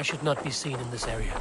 I should not be seen in this area.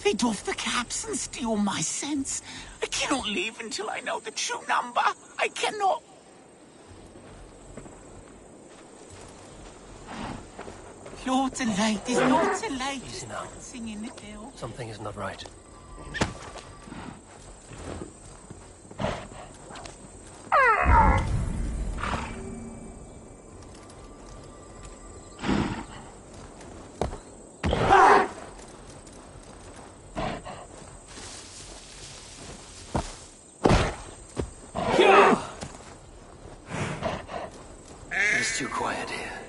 They doff the caps and steal my sense. I cannot leave until I know the true number. I cannot. Lords and ladies, lords and ladies. Easy now. Singing the bell. Something is not right. It's too quiet here.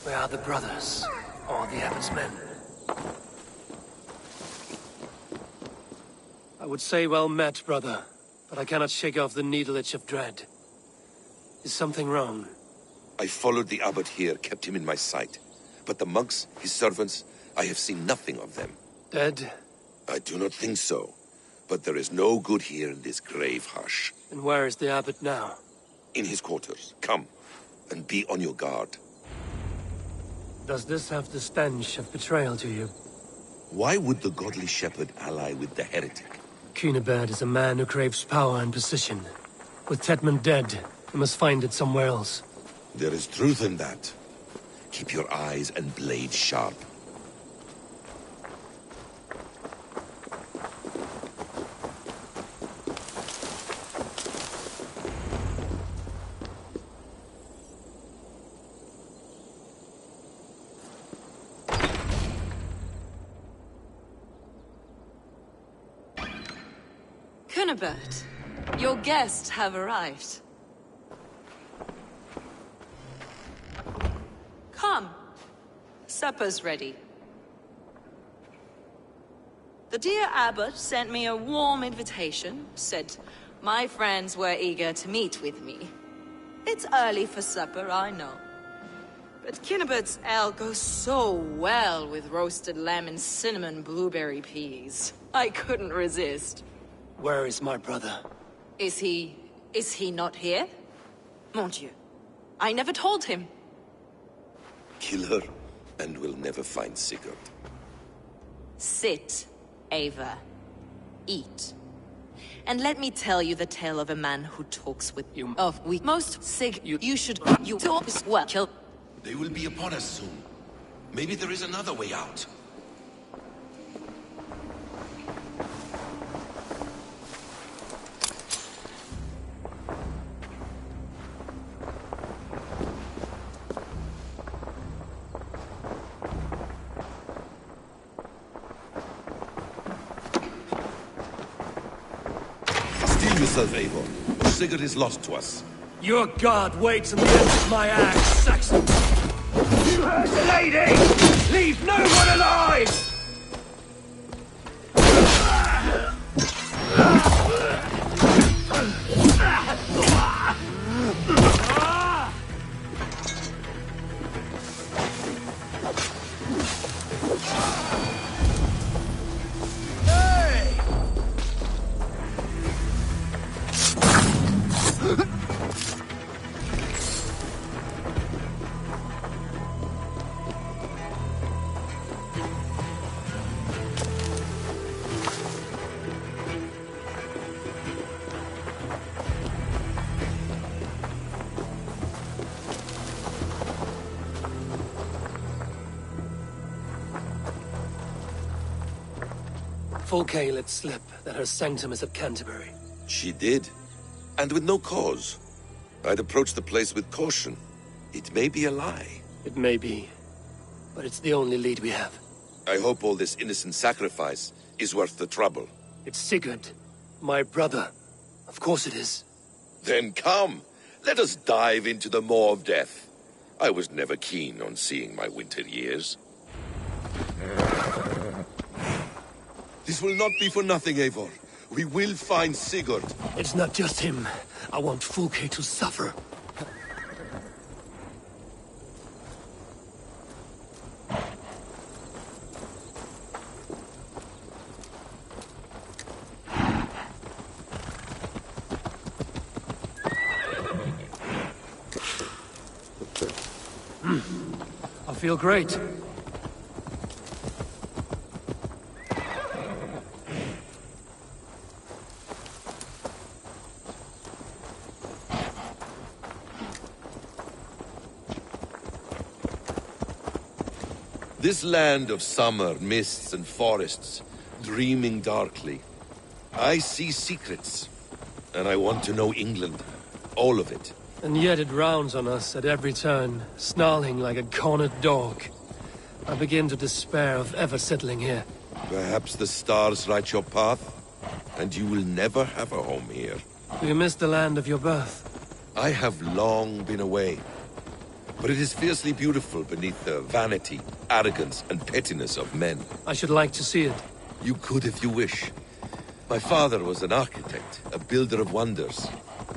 Where are the brothers? Or the abbot's men? I would say well met, brother. But I cannot shake off the needle itch of dread. Is something wrong? I followed the abbot here, kept him in my sight. But the monks, his servants, I have seen nothing of them. Dead? I do not think so. But there is no good here in this grave hush. And where is the abbot now? In his quarters. Come, and be on your guard. Does this have the stench of betrayal to you? Why would the godly shepherd ally with the heretic? Cunibert is a man who craves power and position. With Tedman dead, he must find it somewhere else. There is truth in that. Keep your eyes and blade sharp. Cunibert, Your guests have arrived. Come. Supper's ready. The dear abbot sent me a warm invitation, said my friends were eager to meet with me. It's early for supper, I know. But Kinnibert's ale goes so well with roasted lamb and cinnamon blueberry peas. I couldn't resist. Where is my brother? Is he not here? Mon Dieu. I never told him. Kill her, and we'll never find Sigurd. Sit, Ava. Eat. And let me tell you the tale of a man who talks with You- of we most Sig. You should you talk well. Kill. They will be upon us soon. Maybe there is another way out. Steel yourself, Eivor. Sigurd is lost to us. Your guard waits on the end of my axe, Saxon! You heard the lady! Leave no one alive! Fulke let slip that her sanctum is at Canterbury. She did, and with no cause. I'd approach the place with caution. It may be a lie. It may be, but it's the only lead we have. I hope all this innocent sacrifice is worth the trouble. It's Sigurd, my brother. Of course it is. Then come, let us dive into the maw of death. I was never keen on seeing my winter years. This will not be for nothing, Eivor. We will find Sigurd. It's not just him. I want Fulke to suffer. I feel great. This land of summer, mists and forests, dreaming darkly. I see secrets, and I want to know England. All of it. And yet it rounds on us at every turn, snarling like a cornered dog. I begin to despair of ever settling here. Perhaps the stars write your path, and you will never have a home here. Do you miss the land of your birth? I have long been away, but it is fiercely beautiful beneath the vanity, arrogance, and pettiness of men. I should like to see it. You could if you wish. My father was an architect, a builder of wonders.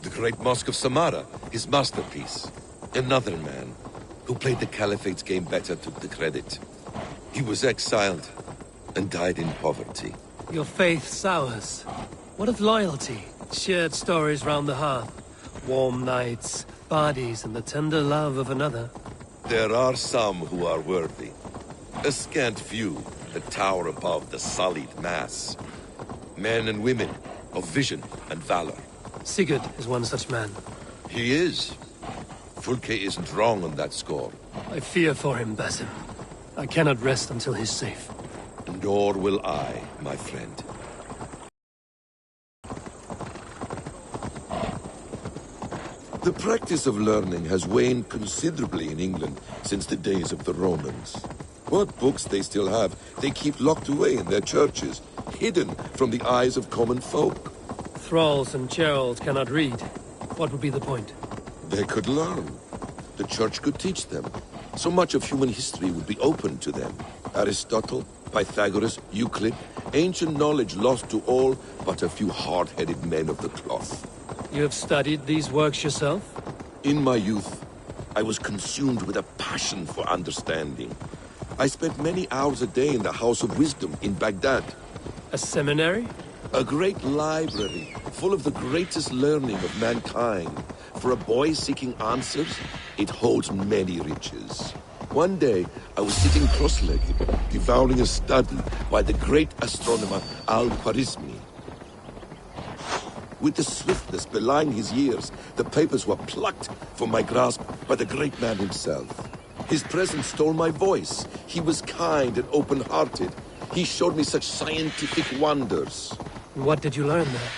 The great Mosque of Samarra, his masterpiece. Another man, who played the Caliphate's game better, took the credit. He was exiled, and died in poverty. Your faith sours. What of loyalty? Shared stories round the hearth. Warm nights, bodies, and the tender love of another. There are some who are worthy. A scant few that tower above the sullied mass. Men and women of vision and valor. Sigurd is one such man. He is. Fulke isn't wrong on that score. I fear for him, Basim. I cannot rest until he's safe. Nor will I, my friend. The practice of learning has waned considerably in England since the days of the Romans. What books they still have, they keep locked away in their churches, hidden from the eyes of common folk. Thralls and Gerald cannot read. What would be the point? They could learn. The church could teach them. So much of human history would be open to them. Aristotle, Pythagoras, Euclid, ancient knowledge lost to all but a few hard-headed men of the cloth. You have studied these works yourself? In my youth, I was consumed with a passion for understanding. I spent many hours a day in the House of Wisdom in Baghdad. A seminary? A great library, full of the greatest learning of mankind. For a boy seeking answers, it holds many riches. One day, I was sitting cross-legged, devouring a study by the great astronomer Al-Khwarizmi. With the swiftness belying his years, the papers were plucked from my grasp by the great man himself. His presence stole my voice. He was kind and open-hearted. He showed me such scientific wonders. What did you learn there?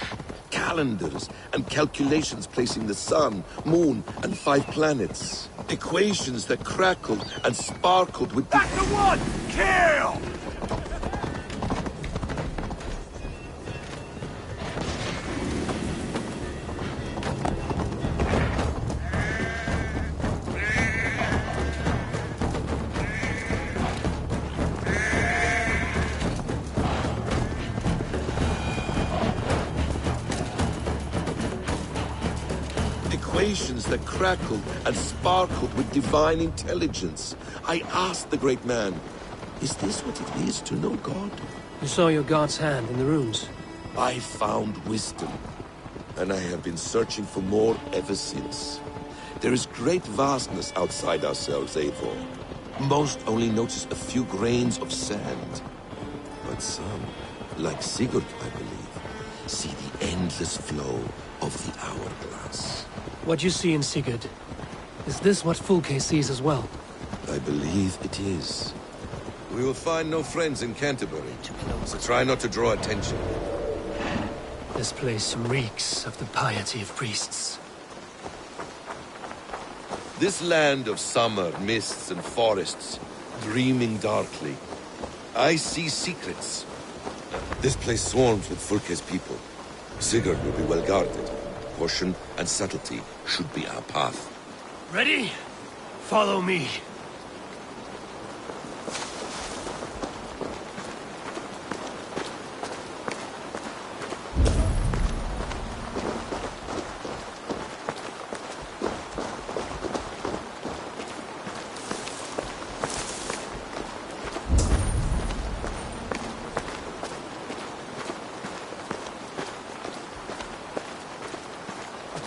Calendars and calculations placing the sun, moon, and 5 planets. Equations that crackled and sparkled with... That's the one! Kill! Equations that crackled and sparkled with divine intelligence. I asked the great man, is this what it is to know God? You saw your god's hand in the runes. I found wisdom, and I have been searching for more ever since. There is great vastness outside ourselves, Eivor. Most only notice a few grains of sand. But some, like Sigurd, I believe, see the endless flow of the hourglass. What you see in Sigurd, is this what Fulke sees as well? I believe it is. We will find no friends in Canterbury, so try not to draw attention. This place reeks of the piety of priests. This land of summer, mists and forests, dreaming darkly. I see secrets. This place swarms with Fulke's people. Sigurd will be well guarded. Caution and subtlety should be our path. Ready? Follow me.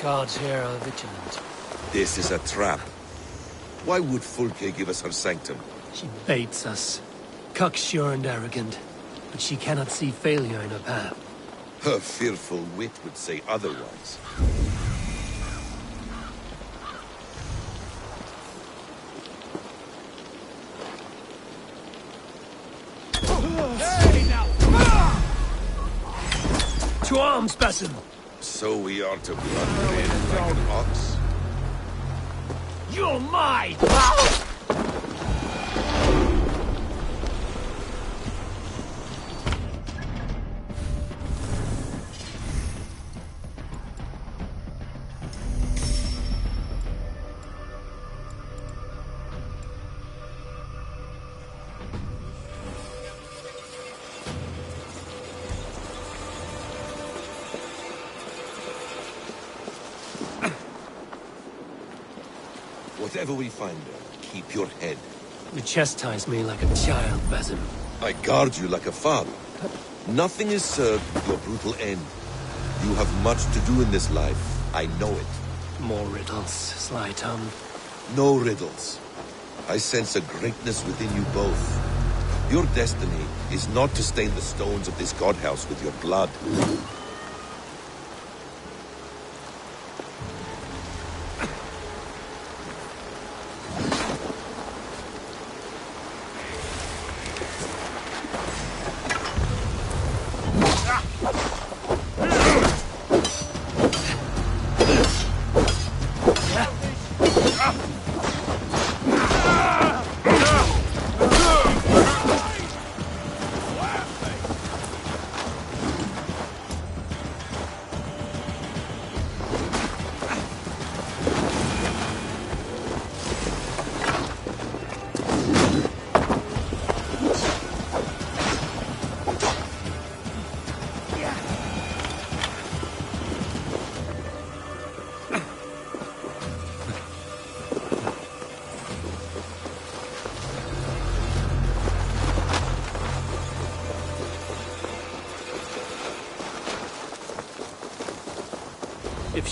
Guards here are vigilant. This is a trap. Why would Fulke give us her sanctum? She baits us. Cocksure and arrogant. But she cannot see failure in her path. Her fearful wit would say otherwise. To arms, Basim! So we are to blunder in like an ox? You're mine! Whatever we find her, keep your head. You chastise me like a child, Basim. I guard you like a father. Nothing is served with your brutal end. You have much to do in this life. I know it. More riddles, sly tongue. No riddles. I sense a greatness within you both. Your destiny is not to stain the stones of this godhouse with your blood.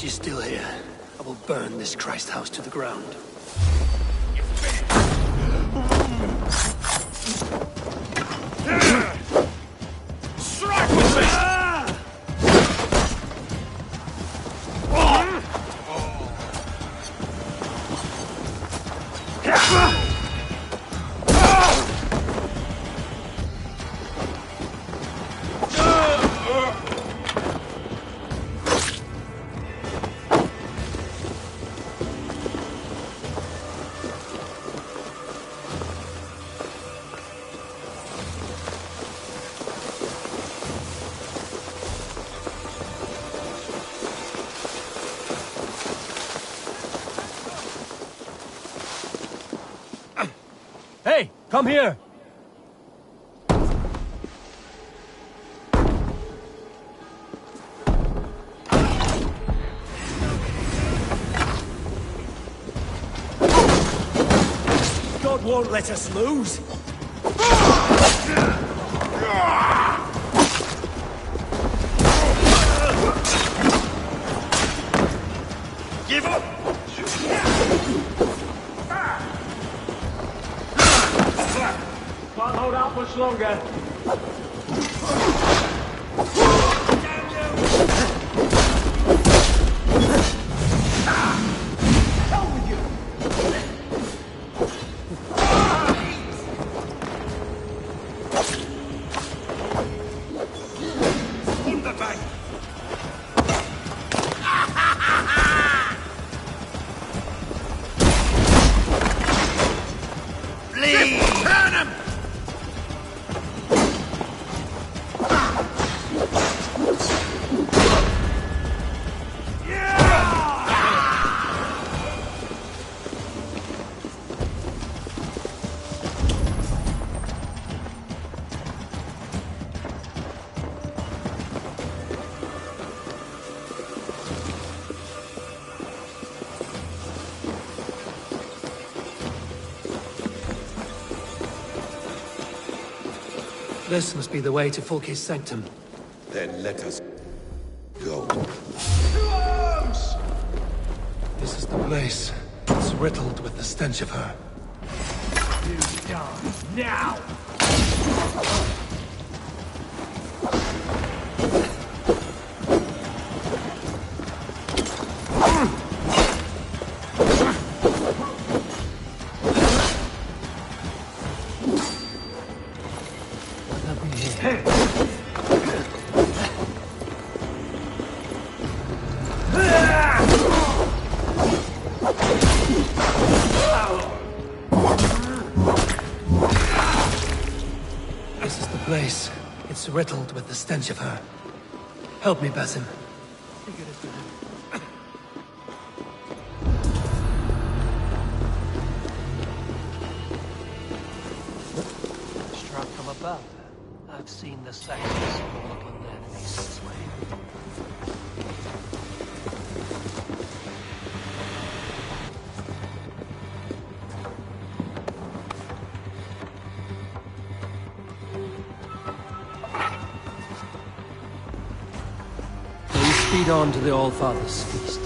she's still here, I will burn this Christ house to the ground. Strike with me! Hey, come here! God won't let us lose! Give up! Can't hold out much longer. Turn him! This must be the way to Fulke's sanctum. Then let us go. This is the place. It's riddled with the stench of her. You die now! This is the place. It's riddled with the stench of her. Help me, Basim. Struck from above. I've seen the Saxons look on their enemies this way. Speed on to the All-Father's feast.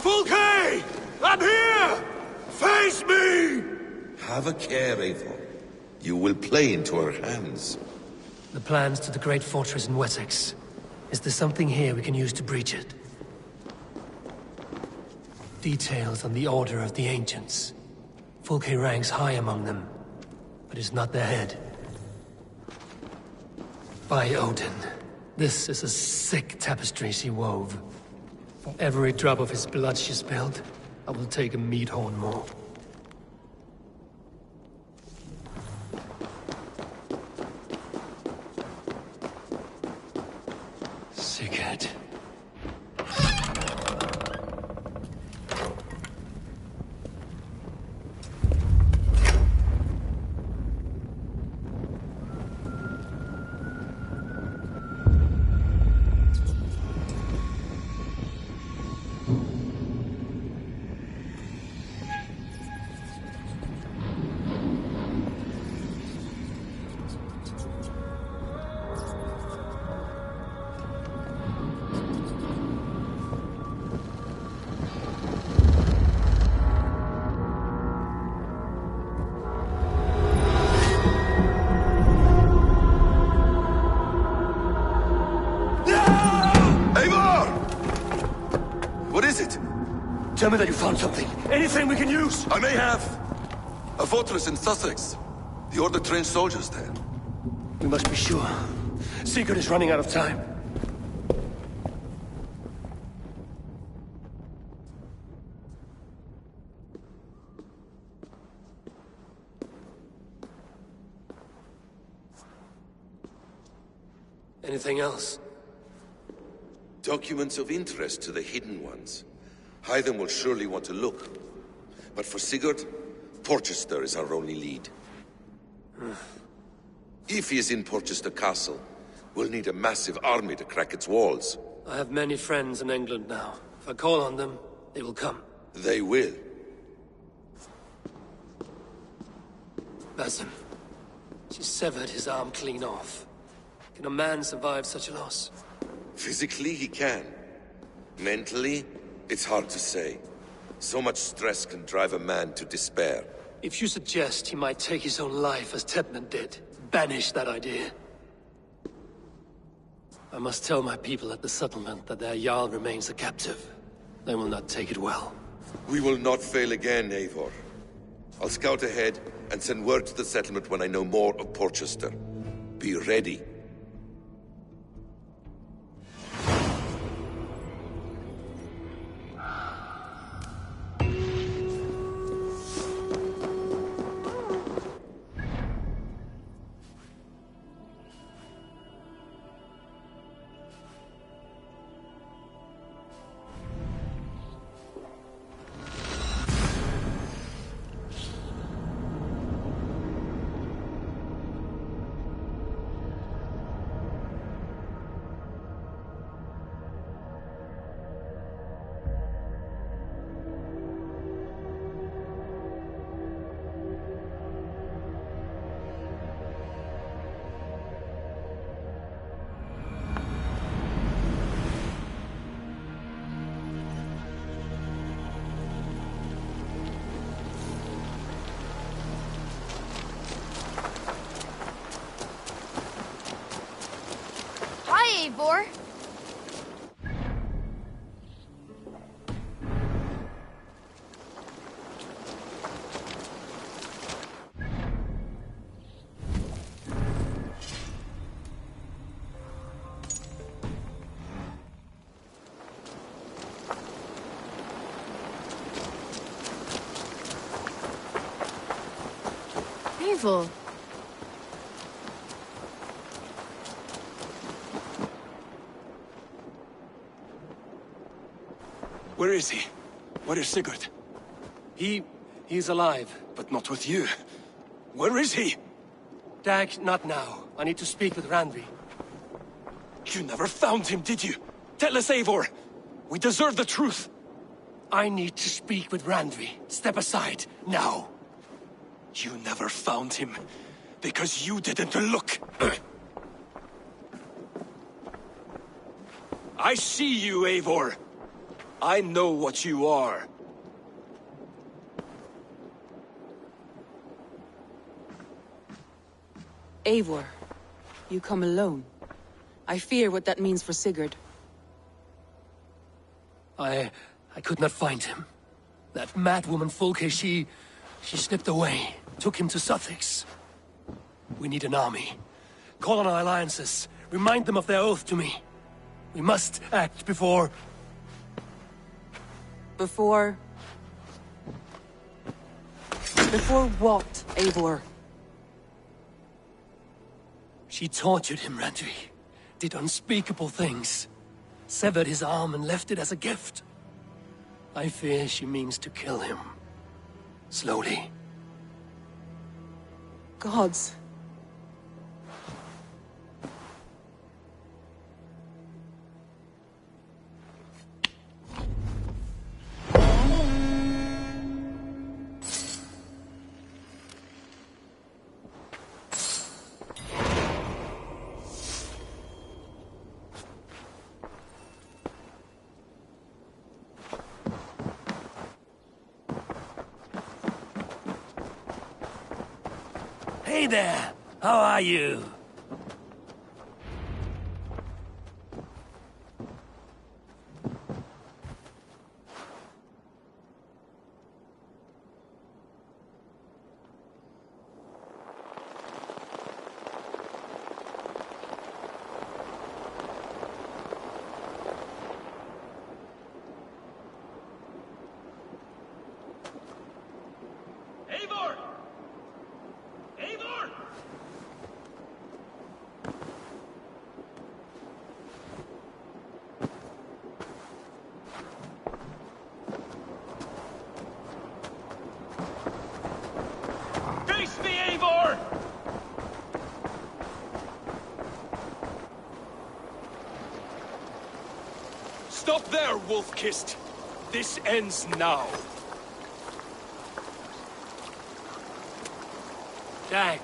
Fulke! I'm here! Face me! Have a care, Eivor. You will play into our hands. The plans to the great fortress in Wessex. Is there something here we can use to breach it? Details on the Order of the Ancients. Fulke ranks high among them, but is not their head. By Odin, this is a sick tapestry she wove. For every drop of his blood she spilled, I will take a meat horn more. Sigurd. Tell me that you found something. Anything we can use! I may have. A fortress in Sussex. The Order trained soldiers there. We must be sure. Sigurd is running out of time. Anything else? Documents of interest to the Hidden Ones. Hythen will surely want to look. But for Sigurd, Porchester is our only lead. If he is in Porchester Castle, we'll need a massive army to crack its walls. I have many friends in England now. If I call on them, they will come. They will. Basim. She severed his arm clean off. Can a man survive such a loss? Physically, he can. Mentally, it's hard to say. So much stress can drive a man to despair. If you suggest he might take his own life as Tedman did, banish that idea. I must tell my people at the settlement that their Jarl remains a captive. They will not take it well. We will not fail again, Eivor. I'll scout ahead and send word to the settlement when I know more of Porchester. Be ready. Eivor. Eivor. Where is he? Where is Sigurd? He's alive. But not with you. Where is he? Dag, not now. I need to speak with Randvi. You never found him, did you? Tell us, Eivor. We deserve the truth. I need to speak with Randvi. Step aside, now. You never found him, because you didn't look. I see you, Eivor. I know what you are. Eivor, you come alone. I fear what that means for Sigurd. I could not find him. That mad woman Folke, she slipped away, took him to Sussex. We need an army. Call on our alliances. Remind them of their oath to me. We must act before... Before what, Eivor? She tortured him, Randvi. Did unspeakable things. Severed his arm and left it as a gift. I fear she means to kill him. Slowly. Gods. Hey there! How are you? Stop there, wolf-kissed! This ends now. Dag,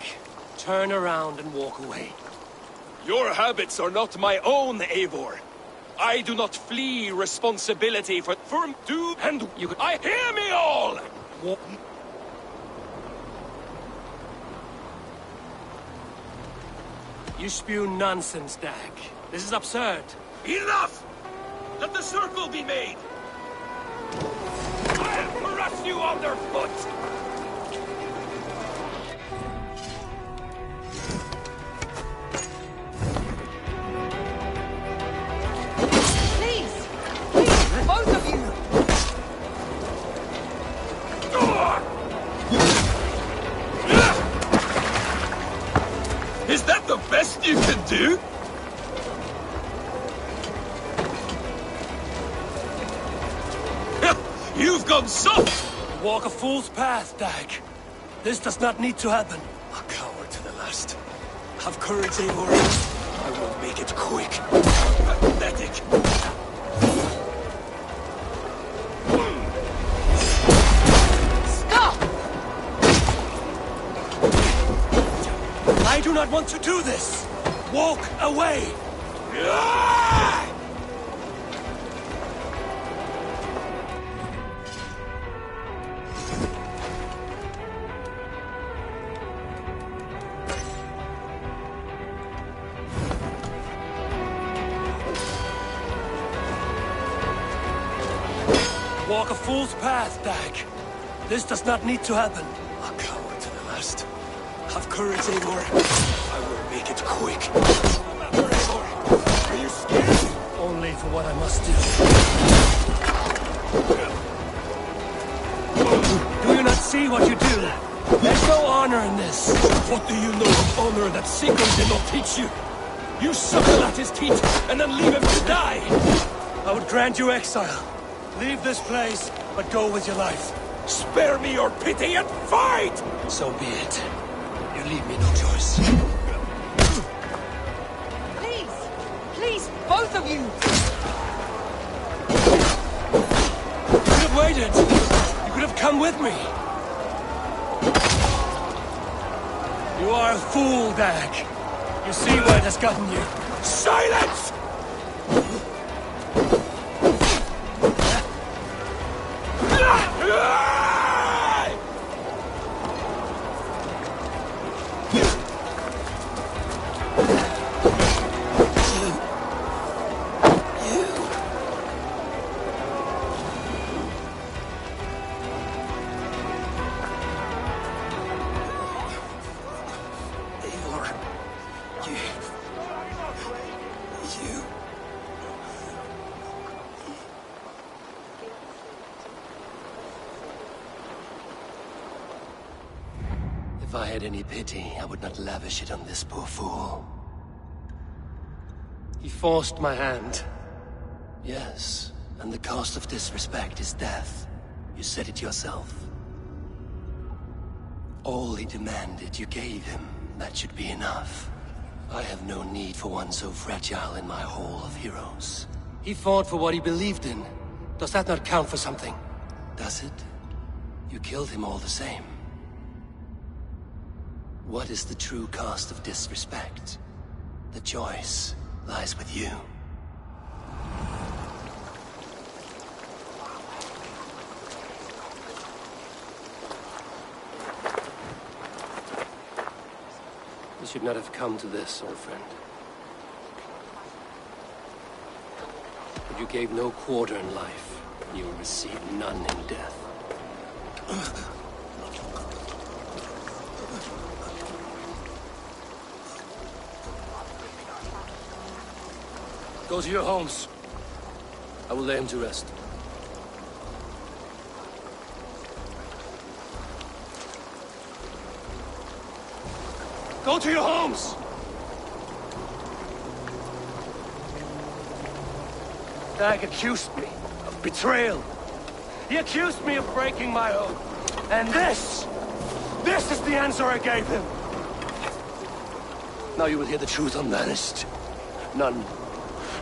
turn around and walk away. Your habits are not my own, Eivor. I do not flee responsibility for do and You could... I hear me all! Walk... You spew nonsense, Dag. This is absurd. Enough! Let the circle be made! I'll crush you underfoot! Please! Please, both of you! Is that the best you can do? You've gone soft! You walk a fool's path, Dag. This does not need to happen. A coward to the last. Have courage, Eivor. I will make it quick. Pathetic. Stop! I do not want to do this. Walk away. Walk a fool's path, Dag. This does not need to happen. A coward to the last. Have courage, Eivor. I will make it quick. Remember, Eivor. Are you scared? Only for what I must do. Do you not see what you do? There's no honor in this. What do you know of honor that Sigurd did not teach you? You suckle at his teeth and then leave him to die! I would grant you exile. Leave this place, but go with your life. Spare me your pity and fight! So be it. You leave me no choice. Please! Please, both of you! You could have waited. You could have come with me. You are a fool, Dag. You see where it has gotten you. Silence! If I had any pity, I would not lavish it on this poor fool. He forced my hand. Yes, and the cost of disrespect is death. You said it yourself. All he demanded, you gave him. That should be enough. I have no need for one so fragile in my hall of heroes. He fought for what he believed in. Does that not count for something? Does it? You killed him all the same. What is the true cost of disrespect? The choice lies with you. You should not have come to this, old friend. But you gave no quarter in life. You will receive none in death. Go to your homes. I will lay him to rest. Go to your homes! Dag accused me of betrayal. He accused me of breaking my oath. And this is the answer I gave him. Now you will hear the truth unvarnished.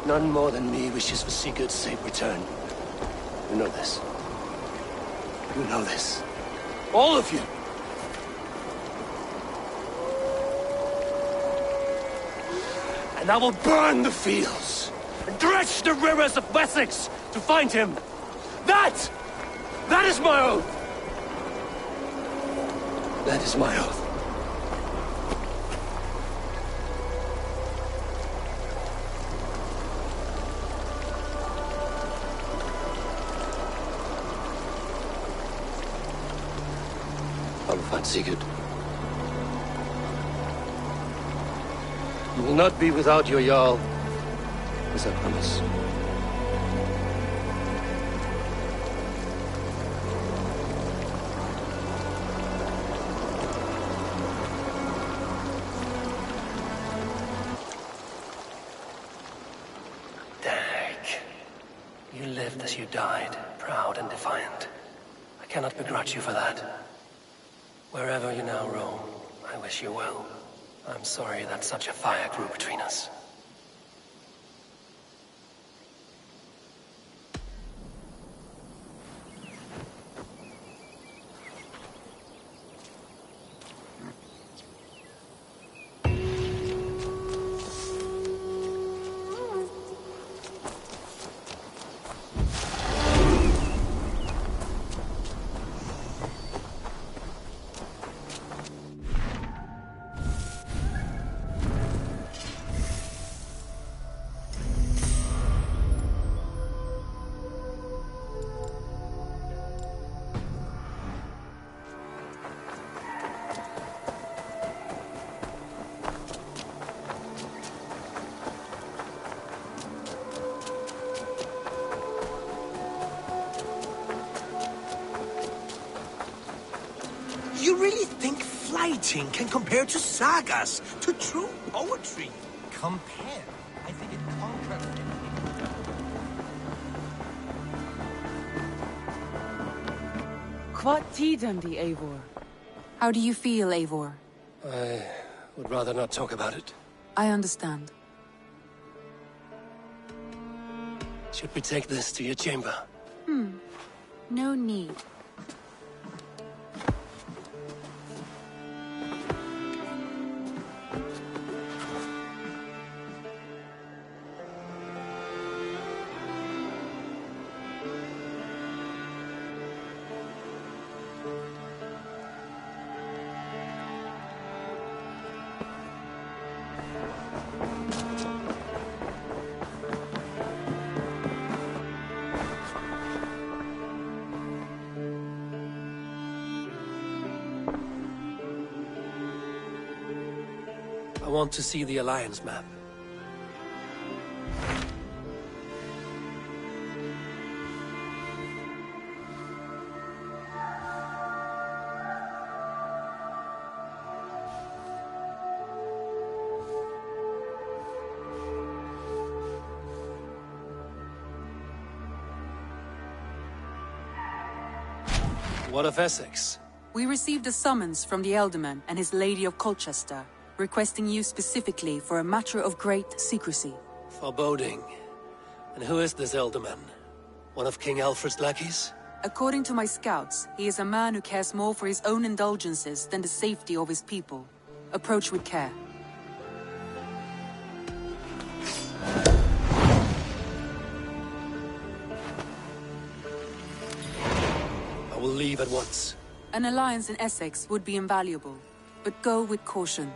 None more than me wishes for Sigurd's safe return. You know this. You know this. All of you! And I will burn the fields, and dredge the rivers of Wessex to find him. That is my oath! That is my oath. I will find Sigurd. You will not be without your Jarl, as I promise. You lived as you died, proud and defiant. I cannot begrudge you for that. Wherever you now roam, I wish you well. I'm sorry that such a fire grew between us. You really think fighting can compare to sagas, to true poetry? Compare? I think it conquers. Quat tidendi, Eivor. How do you feel, Eivor? I would rather not talk about it. I understand. Should we take this to your chamber? No need. I want to see the Alliance map. What of Essex? We received a summons from the Elderman and his Lady of Colchester, requesting you specifically for a matter of great secrecy. Foreboding. And who is this Elderman? One of King Alfred's lackeys? According to my scouts, he is a man who cares more for his own indulgences than the safety of his people. Approach with care. I will leave at once. An alliance in Essex would be invaluable, but go with caution.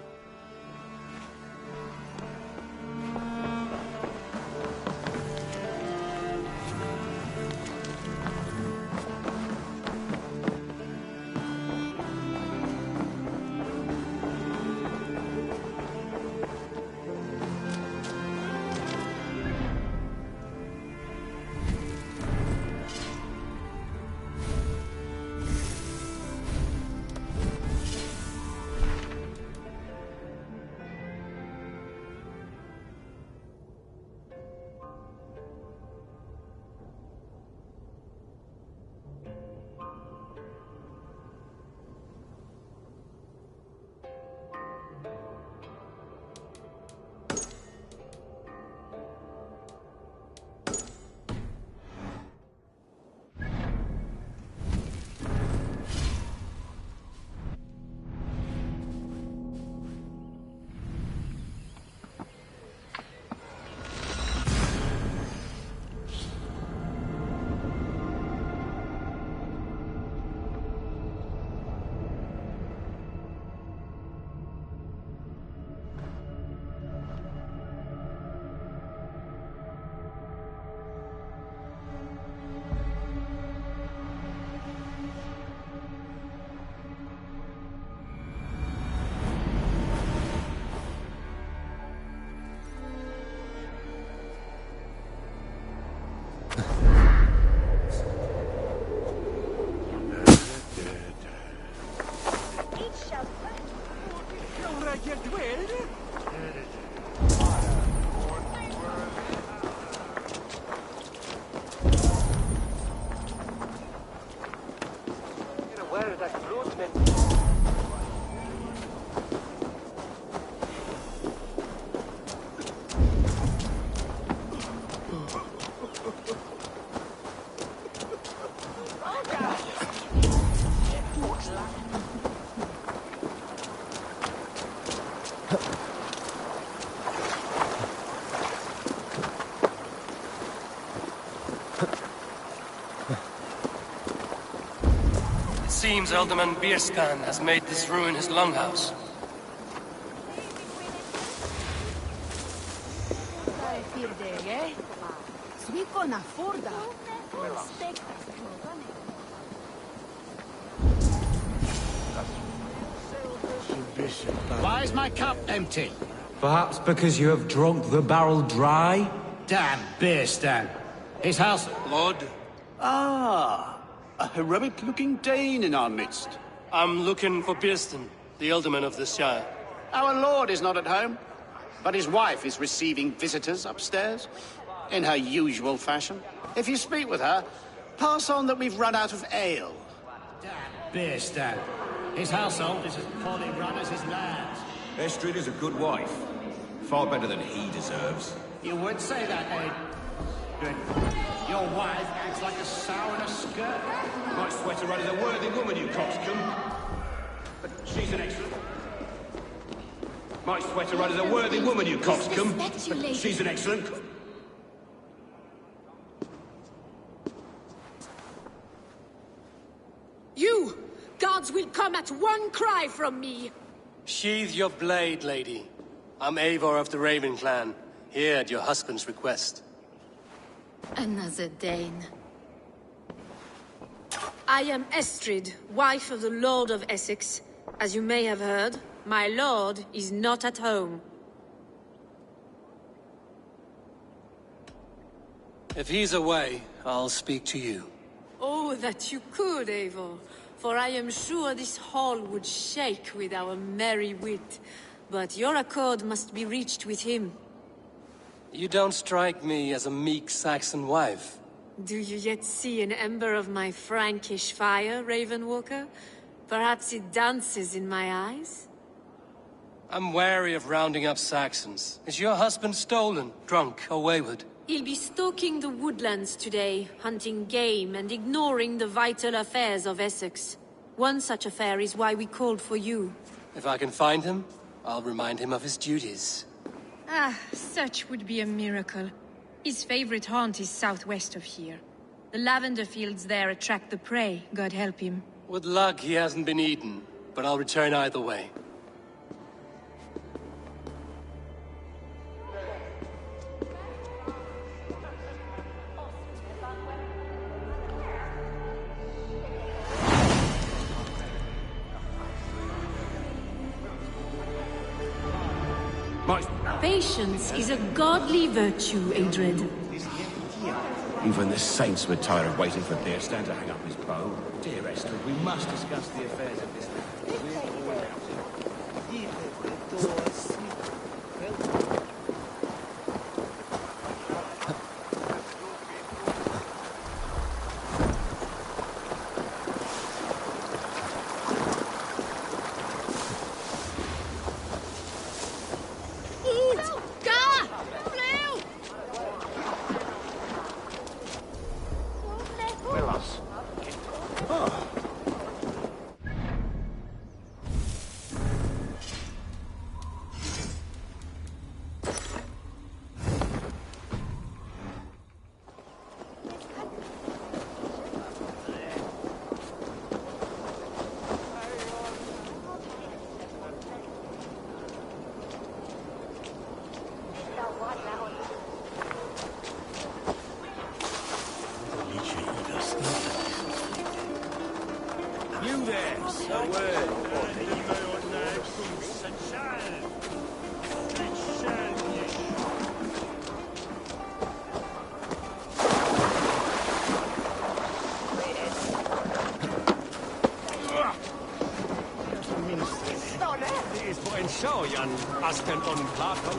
It seems Alderman Bierskan has made this ruin his longhouse. Why is my cup empty? Perhaps because you have drunk the barrel dry? Damn Bierstan. His house... Lord, Ah, a heroic-looking Dane in our midst. I'm looking for Bierstan, the alderman of the Shire. Our lord is not at home, but his wife is receiving visitors upstairs, in her usual fashion. If you speak with her, pass on that we've run out of ale. Damn Bierstan. His household is as poorly run as his lands. Estrid is a good wife. Far better than he deserves. You would say that, Ed. Good. Your wife acts like a sow in a skirt. Might sweat her as a worthy woman, you coxcomb. But she's an excellent... Might sweat her as a worthy woman, you coxcomb. But she's an excellent... You! Gods will come at one cry from me! Sheathe your blade, lady. I'm Eivor of the Raven clan, here at your husband's request. Another Dane. I am Estrid, wife of the Lord of Essex. As you may have heard, my lord is not at home. If he's away, I'll speak to you. Oh, that you could, Eivor. For I am sure this hall would shake with our merry wit. But your accord must be reached with him. You don't strike me as a meek Saxon wife. Do you yet see an ember of my Frankish fire, Ravenwalker? Perhaps it dances in my eyes? I'm wary of rounding up Saxons. Is your husband stolen, drunk, or wayward? He'll be stalking the woodlands today, hunting game and ignoring the vital affairs of Essex. One such affair is why we called for you. If I can find him, I'll remind him of his duties. Ah, such would be a miracle. His favorite haunt is southwest of here. The lavender fields there attract the prey, God help him. With luck, he hasn't been eaten, but I'll return either way. Patience is a godly virtue, Adred. Even the saints were tired of waiting for Bierstan to hang up his bow. Dear Estrid, we must discuss the affairs of this Jan Asten on Plato.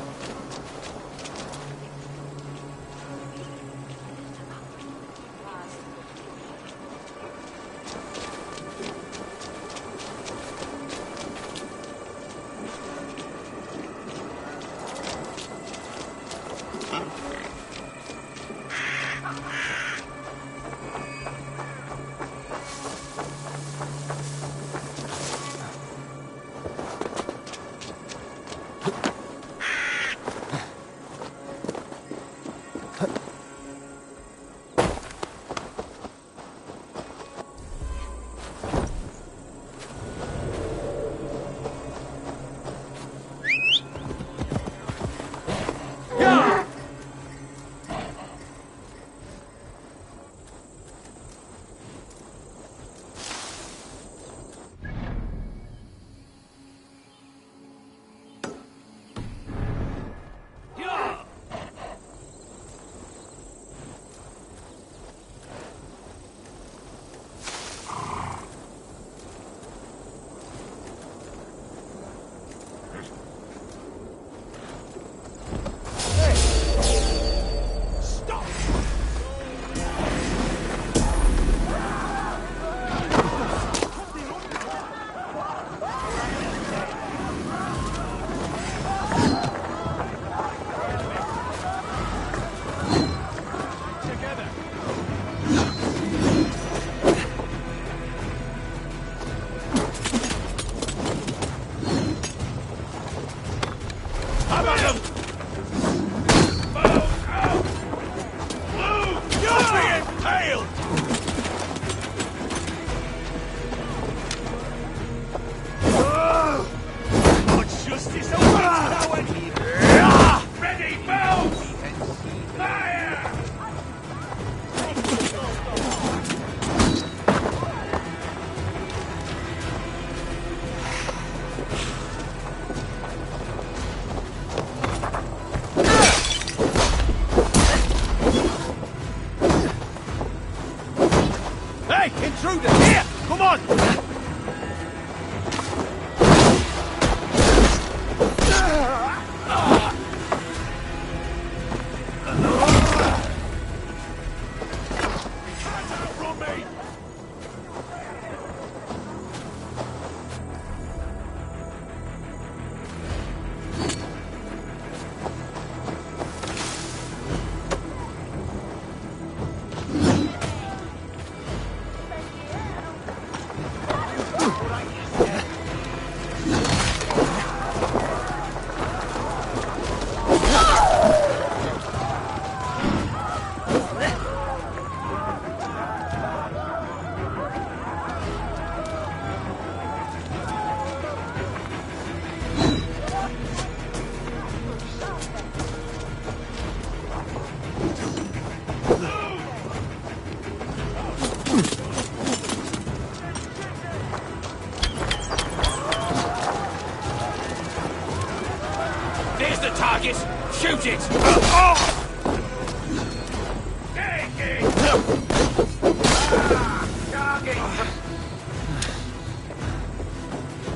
Shoot it!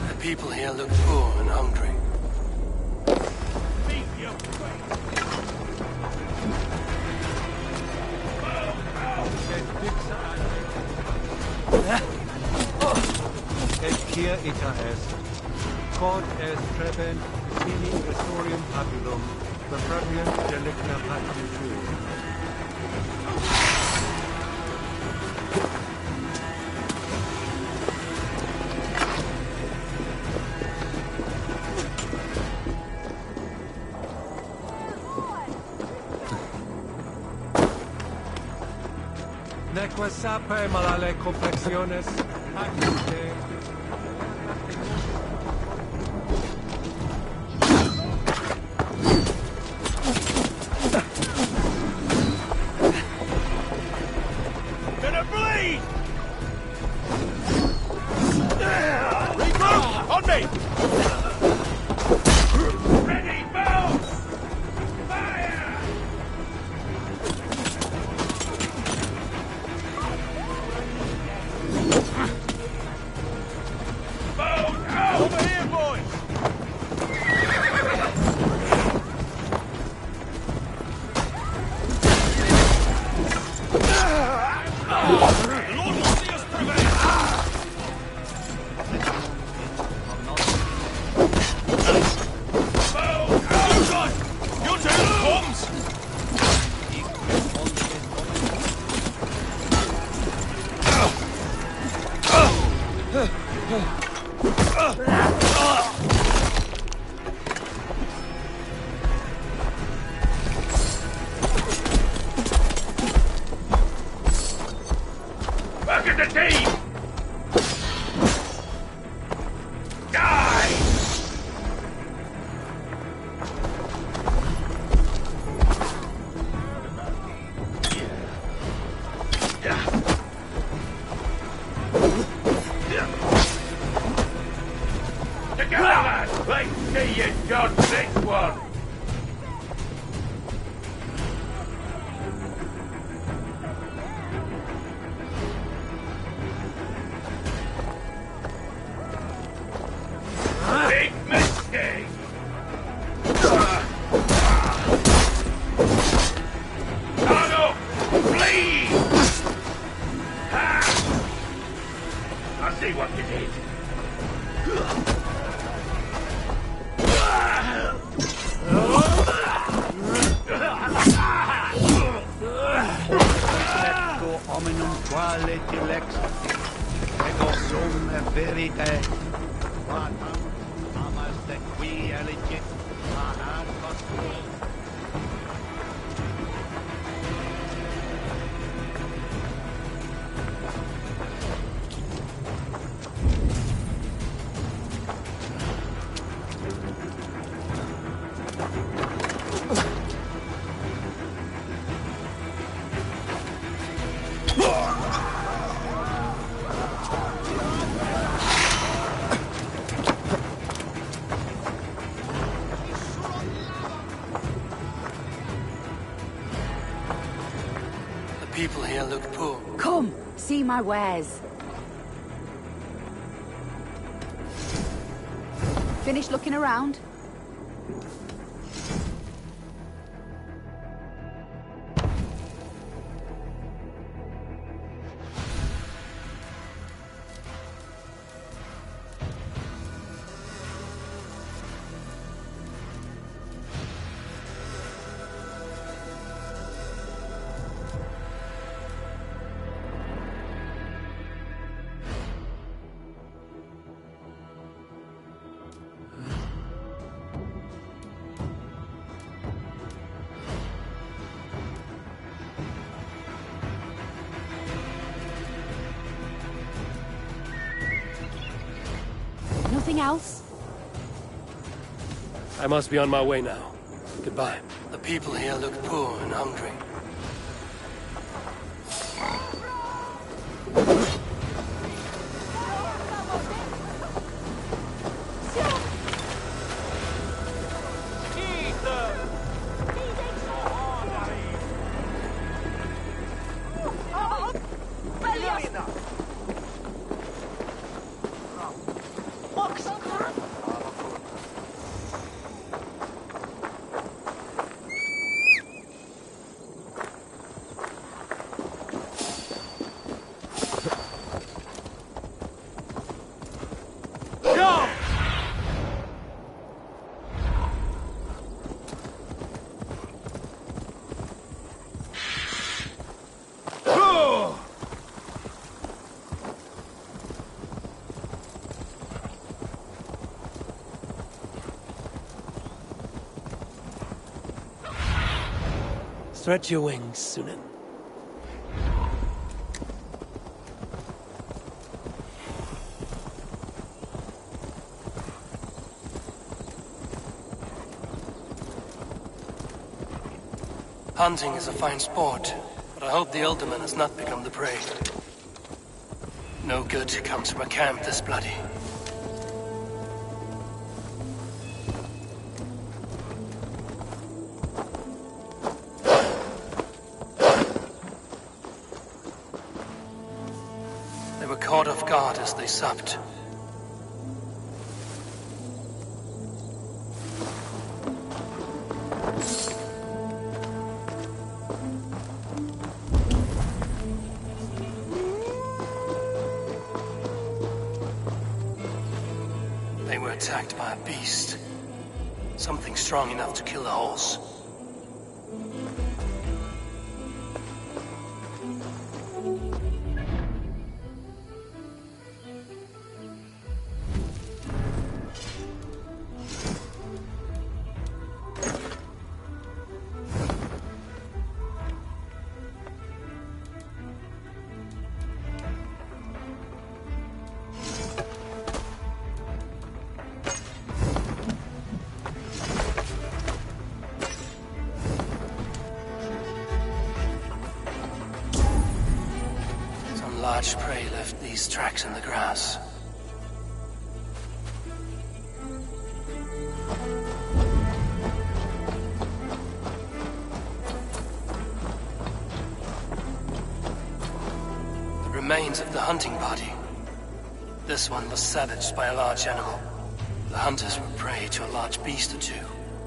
The people here look poor and hungry. Et kia ita est, quod est trebent sini restorium papillum, perfervium delicta patri tuum. Neque sape malale complexiones, acute. you John Six one! Big mistake! Cargo! Flee! I see what you did. Hominum quale dilex, ego sum verite. Quatam amas de qui elegit, ad postulum. People here look poor. Come, see my wares. Finished looking around? Nothing else? I must be on my way now. Goodbye. The people here look poor and hungry. Stretch your wings, Sunan. Hunting is a fine sport, but I hope the Alderman has not become the prey. No good comes from a camp this bloody. They were caught off guard as they supped. They were attacked by a beast. Something strong enough to kill a horse. Large prey left these tracks in the grass. remains of the hunting party. This one was savaged by a large animal. The hunters were prey to a large beast or two.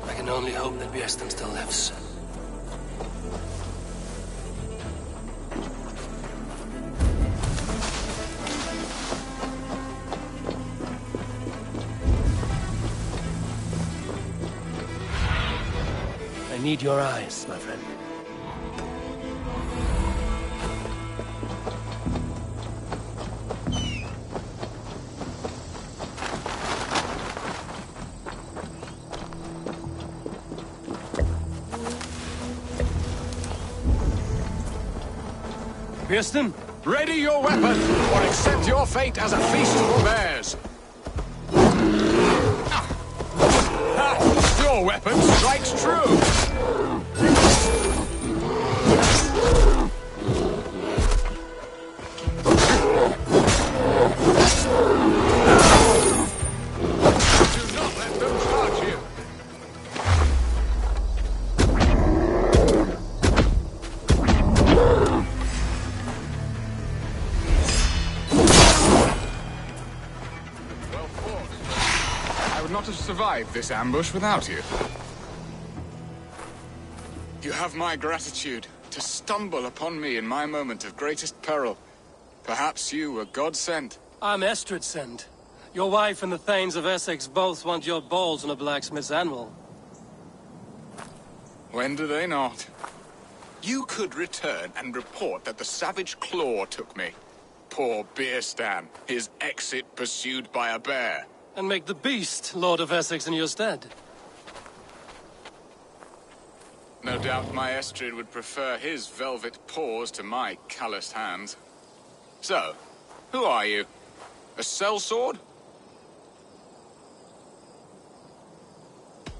I can only hope that Björsten still lives. I need your eyes, my friend. Björsten? Ready your weapon, or accept your fate as a feast for bears. Your weapon strikes true. Do not let them charge you. Well fought. I would not have survived this ambush without you. You have my gratitude to stumble upon me in my moment of greatest peril. Perhaps you were God-sent. I'm Estrid sent. Your wife and the Thanes of Essex both want your balls on a blacksmith's anvil. When do they not? You could return and report that the savage Claw took me. Poor Björsten, his exit pursued by a bear. And make the beast Lord of Essex in your stead. No doubt my Estrid would prefer his velvet paws to my calloused hands. So, who are you? A sellsword?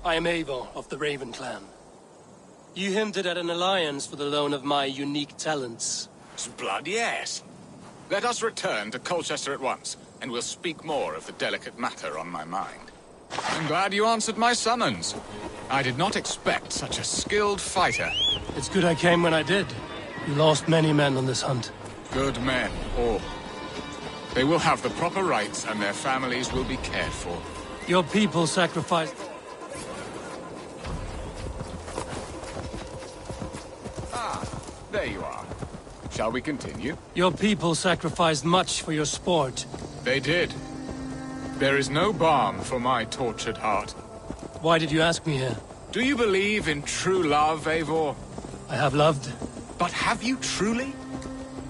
I am Eivor of the Raven clan. You hinted at an alliance for the loan of my unique talents. Blood, yes. Let us return to Colchester at once, and we'll speak more of the delicate matter on my mind. I'm glad you answered my summons. I did not expect such a skilled fighter. It's good I came when I did. You lost many men on this hunt. Good men, all. They will have the proper rights, and their families will be cared for. Your people sacrificed... Ah, there you are. Shall we continue? Your people sacrificed much for your sport. They did. There is no balm for my tortured heart. Why did you ask me here? Do you believe in true love, Eivor? I have loved. But have you truly?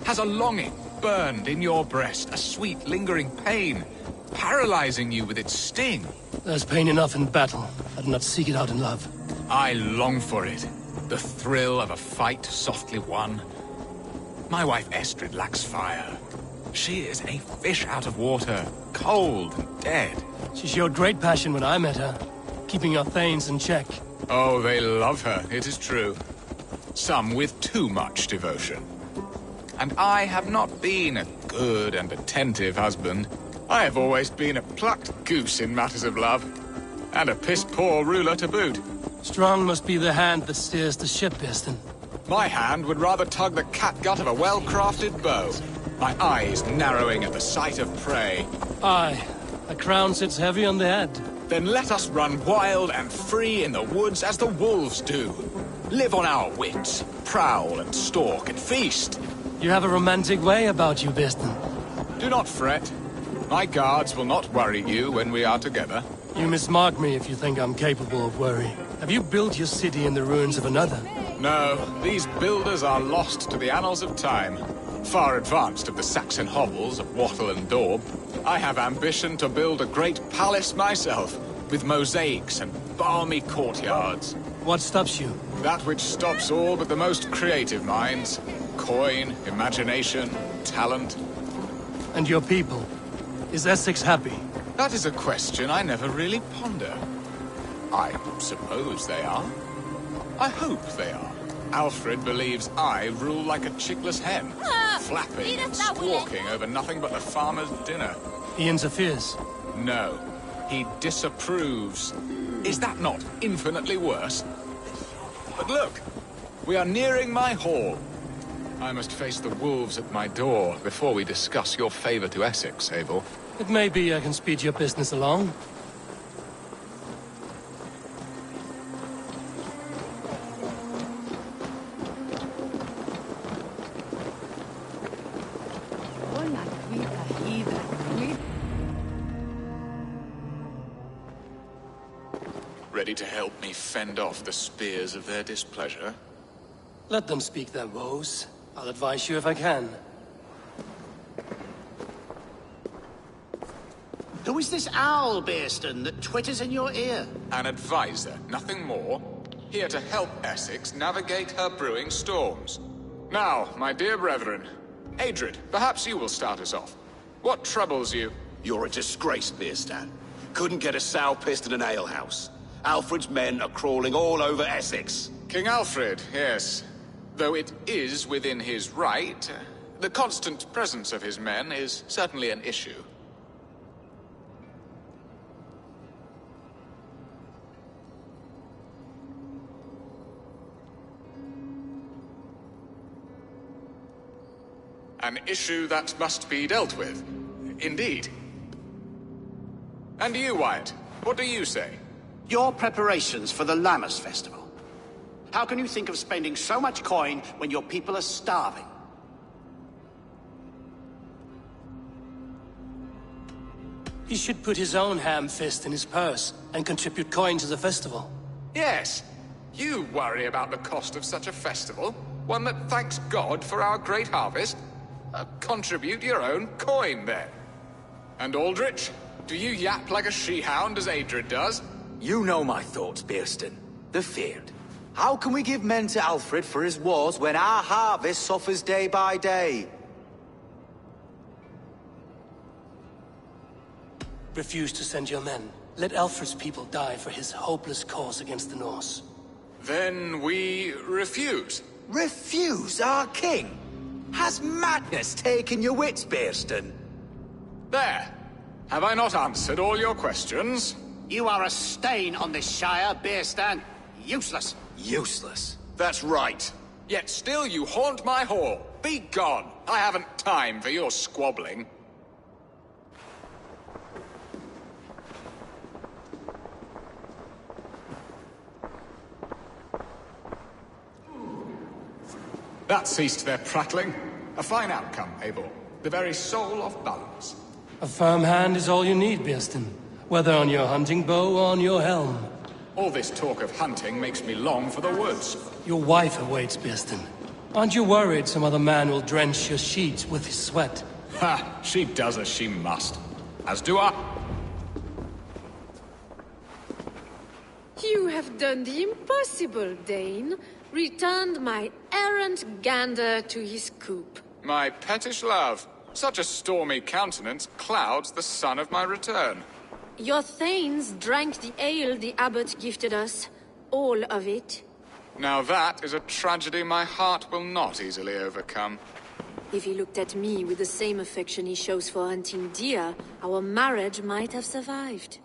Has a longing burned in your breast, a sweet, lingering pain, paralyzing you with its sting? There's pain enough in battle. I do not seek it out in love. I long for it. The thrill of a fight softly won. My wife Estrid lacks fire. She is a fish out of water, cold and dead. She showed great passion when I met her, keeping your Thanes in check. Oh, they love her, it is true. Some with too much devotion. And I have not been a good and attentive husband. I have always been a plucked goose in matters of love. And a piss-poor ruler to boot. Strong must be the hand that steers the ship, Björsten. My hand would rather tug the catgut of a well-crafted bow. My eyes narrowing at the sight of prey. Aye, a crown sits heavy on the head. Then let us run wild and free in the woods as the wolves do. Live on our wits, prowl and stalk and feast. You have a romantic way about you, Björsten. Do not fret. My guards will not worry you when we are together. You mismark me if you think I'm capable of worry. Have you built your city in the ruins of another? No, these builders are lost to the annals of time. Far advanced of the Saxon hovels of Wattle and Daub. I have ambition to build a great palace myself, with mosaics and balmy courtyards. What stops you? That which stops all but the most creative minds. Coin, imagination, talent. And your people? Is Essex happy? That is a question I never really ponder. I suppose they are. I hope they are. Alfred believes I rule like a chickless hen, flapping and squawking over nothing but the farmer's dinner. He interferes? No, he disapproves. Is that not infinitely worse? But look, we are nearing my hall. I must face the wolves at my door before we discuss your favor to Essex, Eivor. It may be I can speed your business along. Ready to help me fend off the spears of their displeasure? Let them speak their woes. I'll advise you if I can. Who is this owl, Bearston, that twitters in your ear? An advisor, nothing more. Here to help Essex navigate her brewing storms. Now, my dear brethren, Adrid, perhaps you will start us off. What troubles you? You're a disgrace, Bearstan. Couldn't get a sow pissed in an alehouse. Alfred's men are crawling all over Essex. King Alfred, yes. Though it is within his right, the constant presence of his men is certainly an issue. An issue that must be dealt with. Indeed. And you, Wyatt, what do you say? Your preparations for the Lammas festival. How can you think of spending so much coin when your people are starving? He should put his own ham fist in his purse and contribute coin to the festival. Yes. You worry about the cost of such a festival, one that thanks God for our great harvest. Contribute your own coin, then. And Aldrich, do you yap like a she-hound as Adrid does? You know my thoughts, Bearston. They're feared. How can we give men to Alfred for his wars when our harvest suffers day by day? Refuse to send your men. Let Alfred's people die for his hopeless cause against the Norse. Then we refuse. Refuse our king? Has madness taken your wits, Bearston? There. Have I not answered all your questions? You are a stain on this shire, Bearstan. Useless. Useless? That's right. Yet still you haunt my hall. Be gone. I haven't time for your squabbling. That ceased their prattling. A fine outcome, Eivor. The very soul of balance. A firm hand is all you need, Bearston. Whether on your hunting bow or on your helm. All this talk of hunting makes me long for the woods. Your wife awaits, Bearston. Aren't you worried some other man will drench your sheets with his sweat? Ha! She does as she must. As do I. You have done the impossible, Dane. Returned my errant gander to his coop. My pettish love. Such a stormy countenance clouds the sun of my return. Your thanes drank the ale the abbot gifted us. All of it. Now that is a tragedy my heart will not easily overcome. If he looked at me with the same affection he shows for hunting deer, our marriage might have survived.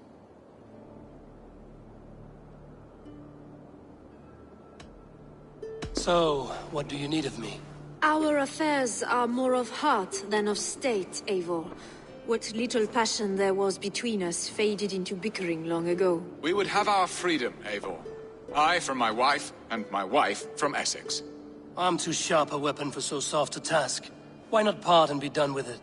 So, what do you need of me? Our affairs are more of heart than of state, Eivor. What little passion there was between us faded into bickering long ago. We would have our freedom, Eivor. I from my wife, and my wife from Essex. I'm too sharp a weapon for so soft a task. Why not part and be done with it?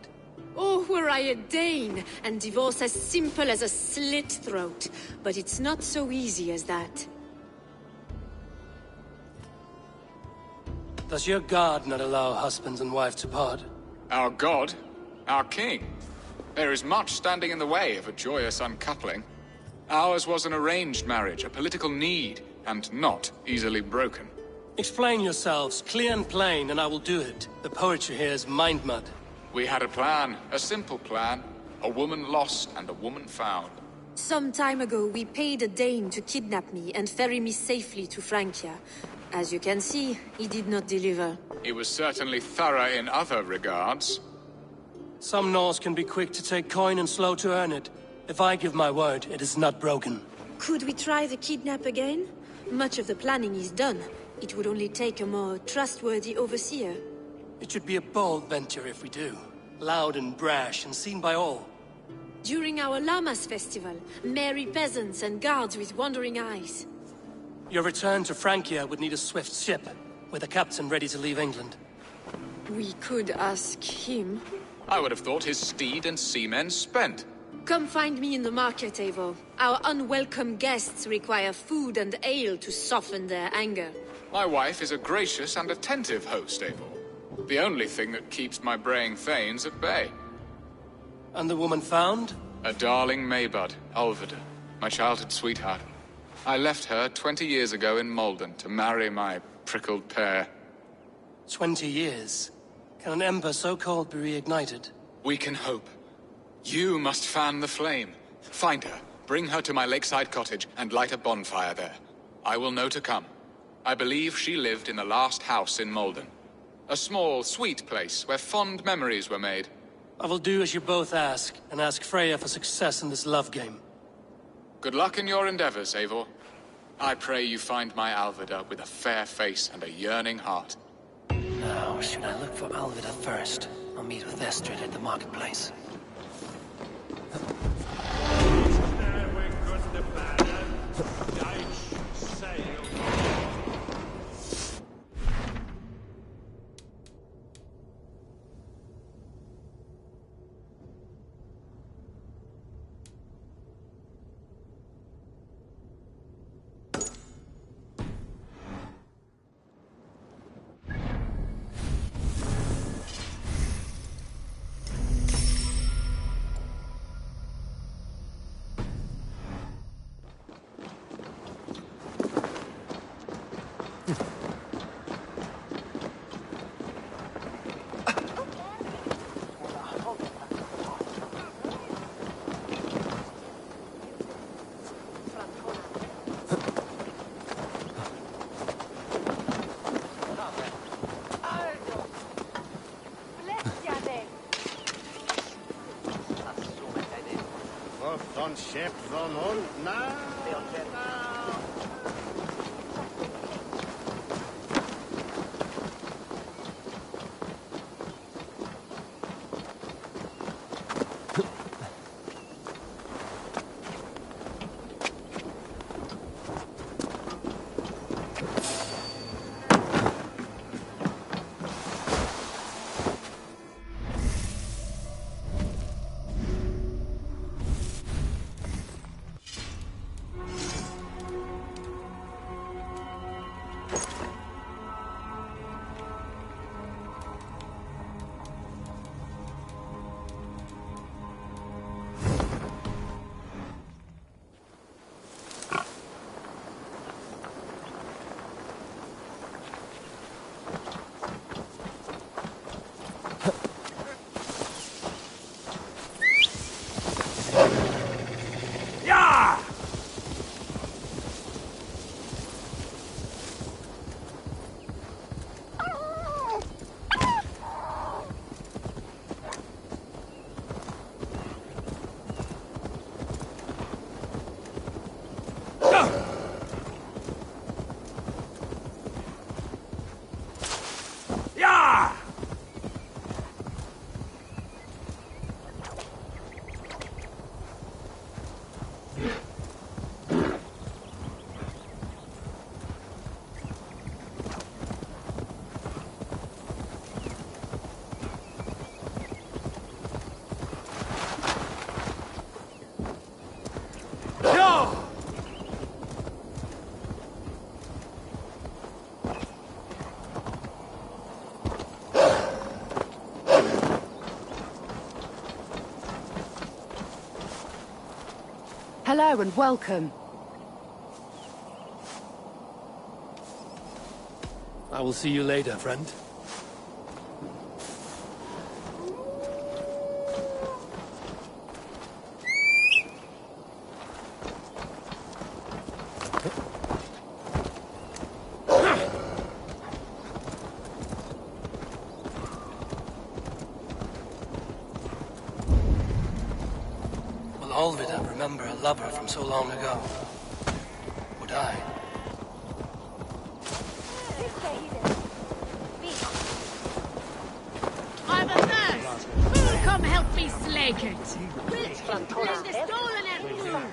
Oh, were I a Dane, and divorce as simple as a slit throat. But it's not so easy as that. Does your god not allow husband and wife to part? Our god? Our king? There is much standing in the way of a joyous uncoupling. Ours was an arranged marriage, a political need, and not easily broken. Explain yourselves, clear and plain, and I will do it. The poetry here is mind mud. We had a plan, a simple plan. A woman lost and a woman found. Some time ago, we paid a Dane to kidnap me and ferry me safely to Francia. As you can see, he did not deliver. He was certainly thorough in other regards. Some Norse can be quick to take coin and slow to earn it. If I give my word, it is not broken. Could we try the kidnap again? Much of the planning is done. It would only take a more trustworthy overseer. It should be a bold venture if we do. Loud and brash and seen by all. During our Llamas festival, merry peasants and guards with wandering eyes. Your return to Francia would need a swift ship, with a captain ready to leave England. We could ask him. I would have thought his steed and seamen spent. Come find me in the market, Eivor. Our unwelcome guests require food and ale to soften their anger. My wife is a gracious and attentive host, Eivor. The only thing that keeps my braying thanes at bay. And the woman found? A darling Maybud, Alvida, my childhood sweetheart. I left her 20 years ago in Malden to marry my prickled pear. 20 years? Can an ember so cold be reignited? We can hope. You must fan the flame. Find her, bring her to my lakeside cottage, and light a bonfire there. I will know to come. I believe she lived in the last house in Malden. A small, sweet place where fond memories were made. I will do as you both ask, and ask Freya for success in this love game. Good luck in your endeavors, Eivor. I pray you find my Alvida with a fair face and a yearning heart. Now, should I look for Alvida first? I'll meet with Estrid at the marketplace. Ship from on now. Hello and welcome. I will see you later, friend. Will Alvida remember a lover from so long ago? Would I? Come help me slake it. Which can claim the stolen heirloom?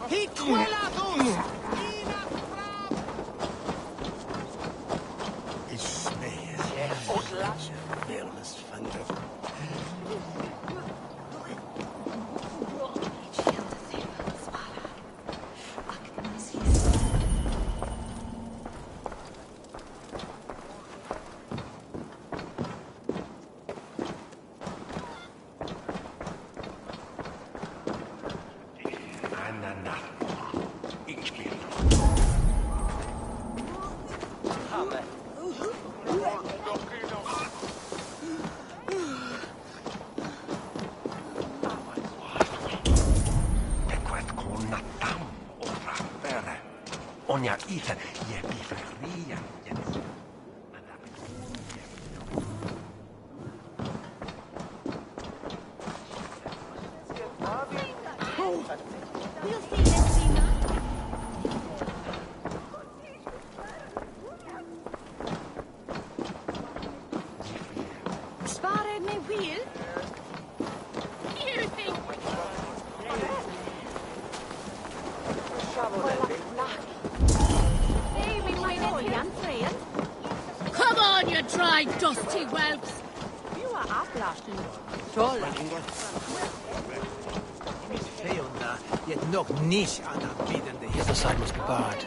He quelados! Onia ite je piferia. Spare me wheel? You think... Come on, you dry, dusty whelps! You are aflasten. Yet nog niche aan dat bieden. The other side must be barred.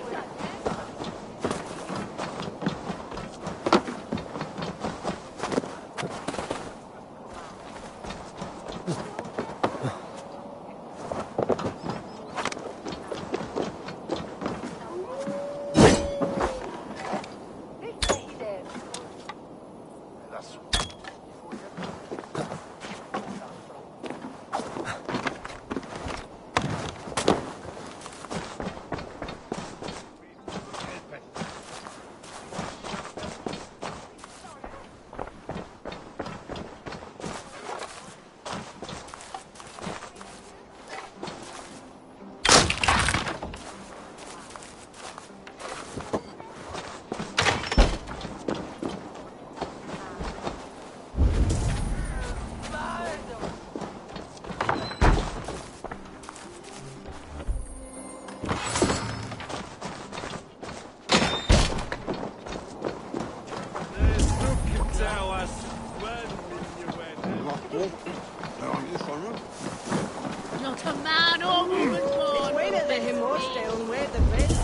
Not a man or woman born. Wait at the himorste and wear the red.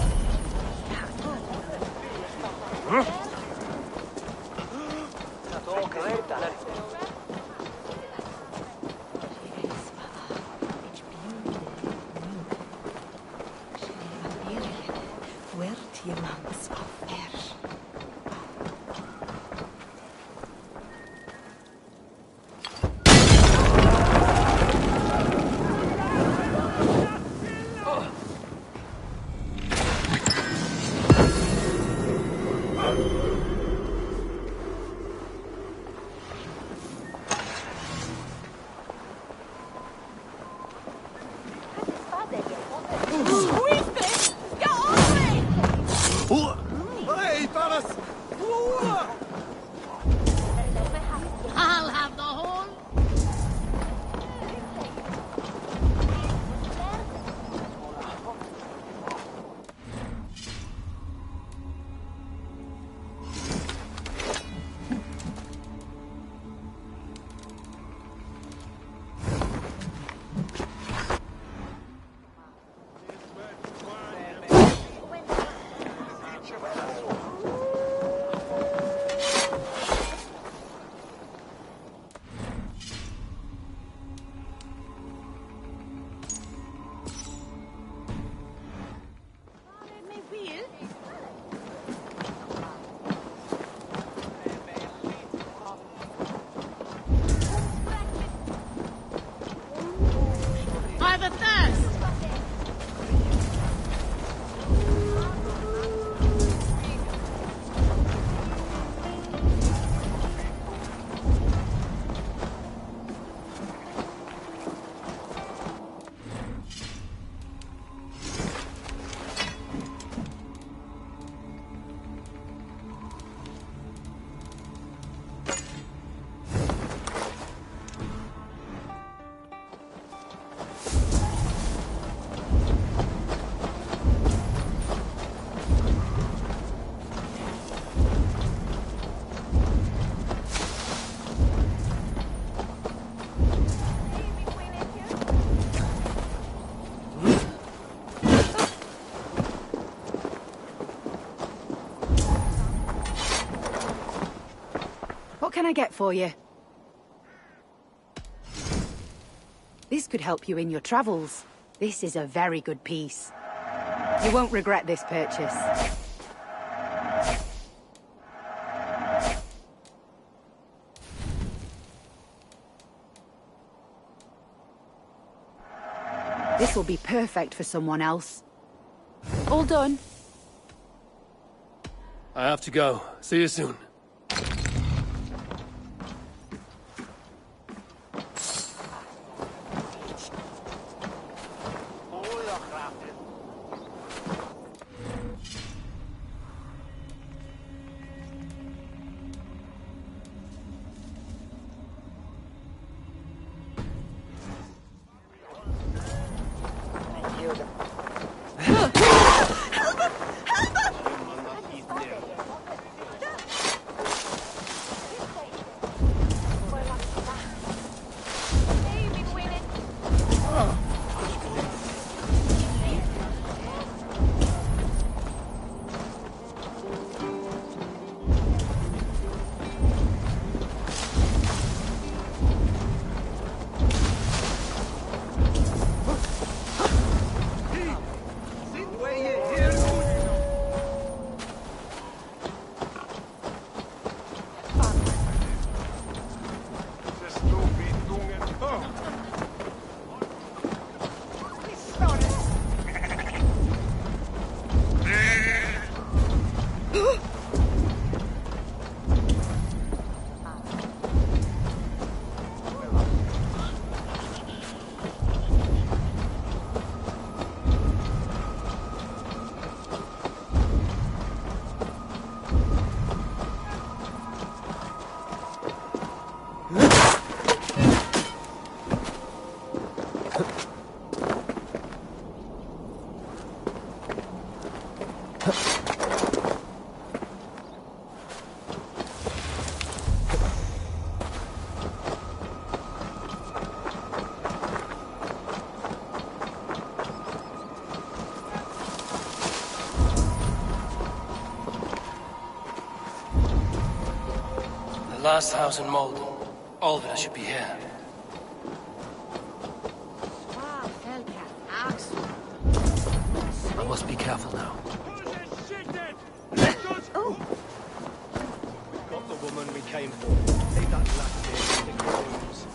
I'll have the whole... I've a thirst! can I get for you? This could help you in your travels. This is a very good piece. You won't regret this purchase. This will be perfect for someone else. All done. I have to go. See you soon. Last house in Malden. Alvina should be here. I must be careful now. Oh. We've got the woman we came for. Leave that last bit in the rooms.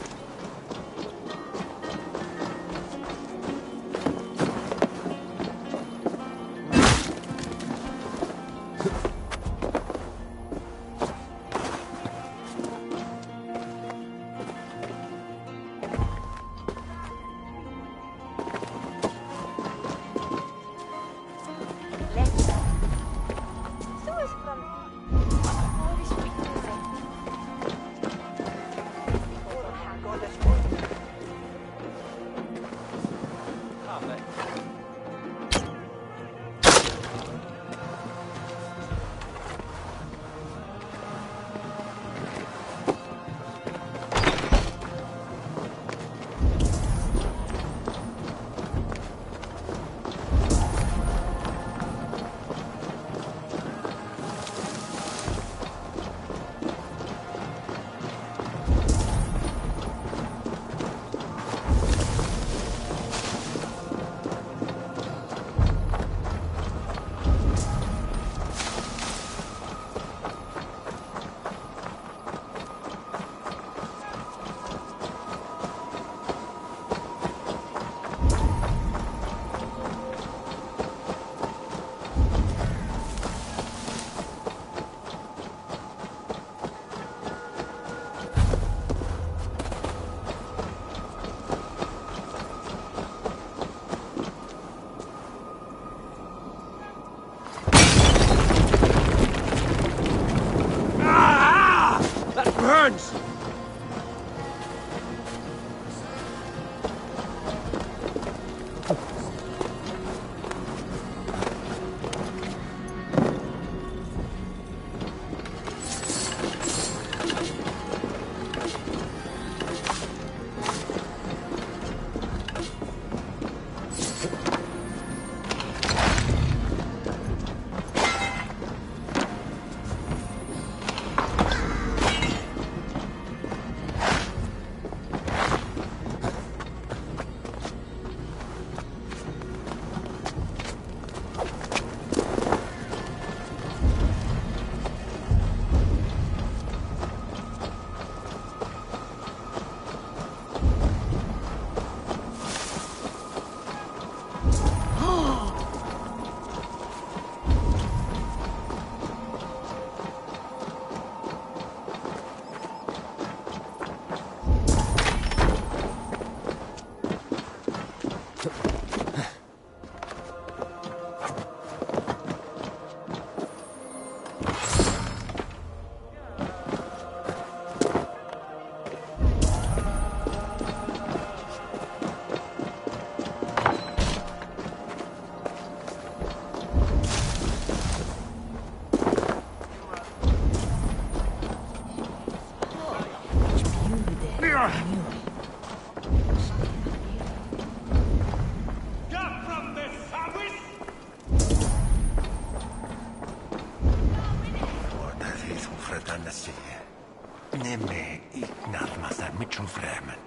me ignatmasar mitchum fremen.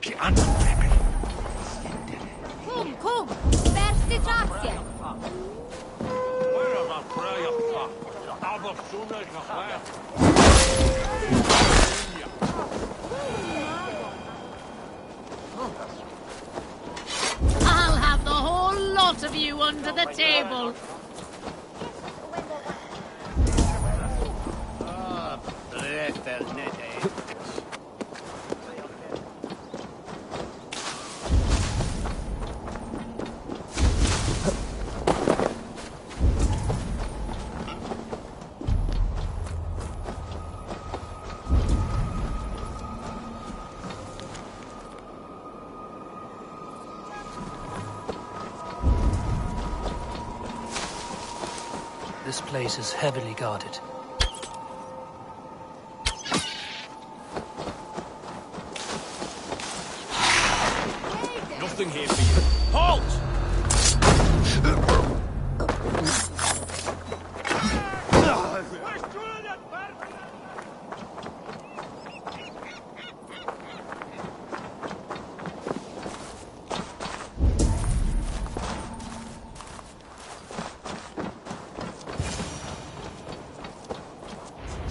She anfremen. Kom! Bäst i trakten! I'll have the whole lot of you under the table. This place is heavily guarded. Nothing here for you. Halt!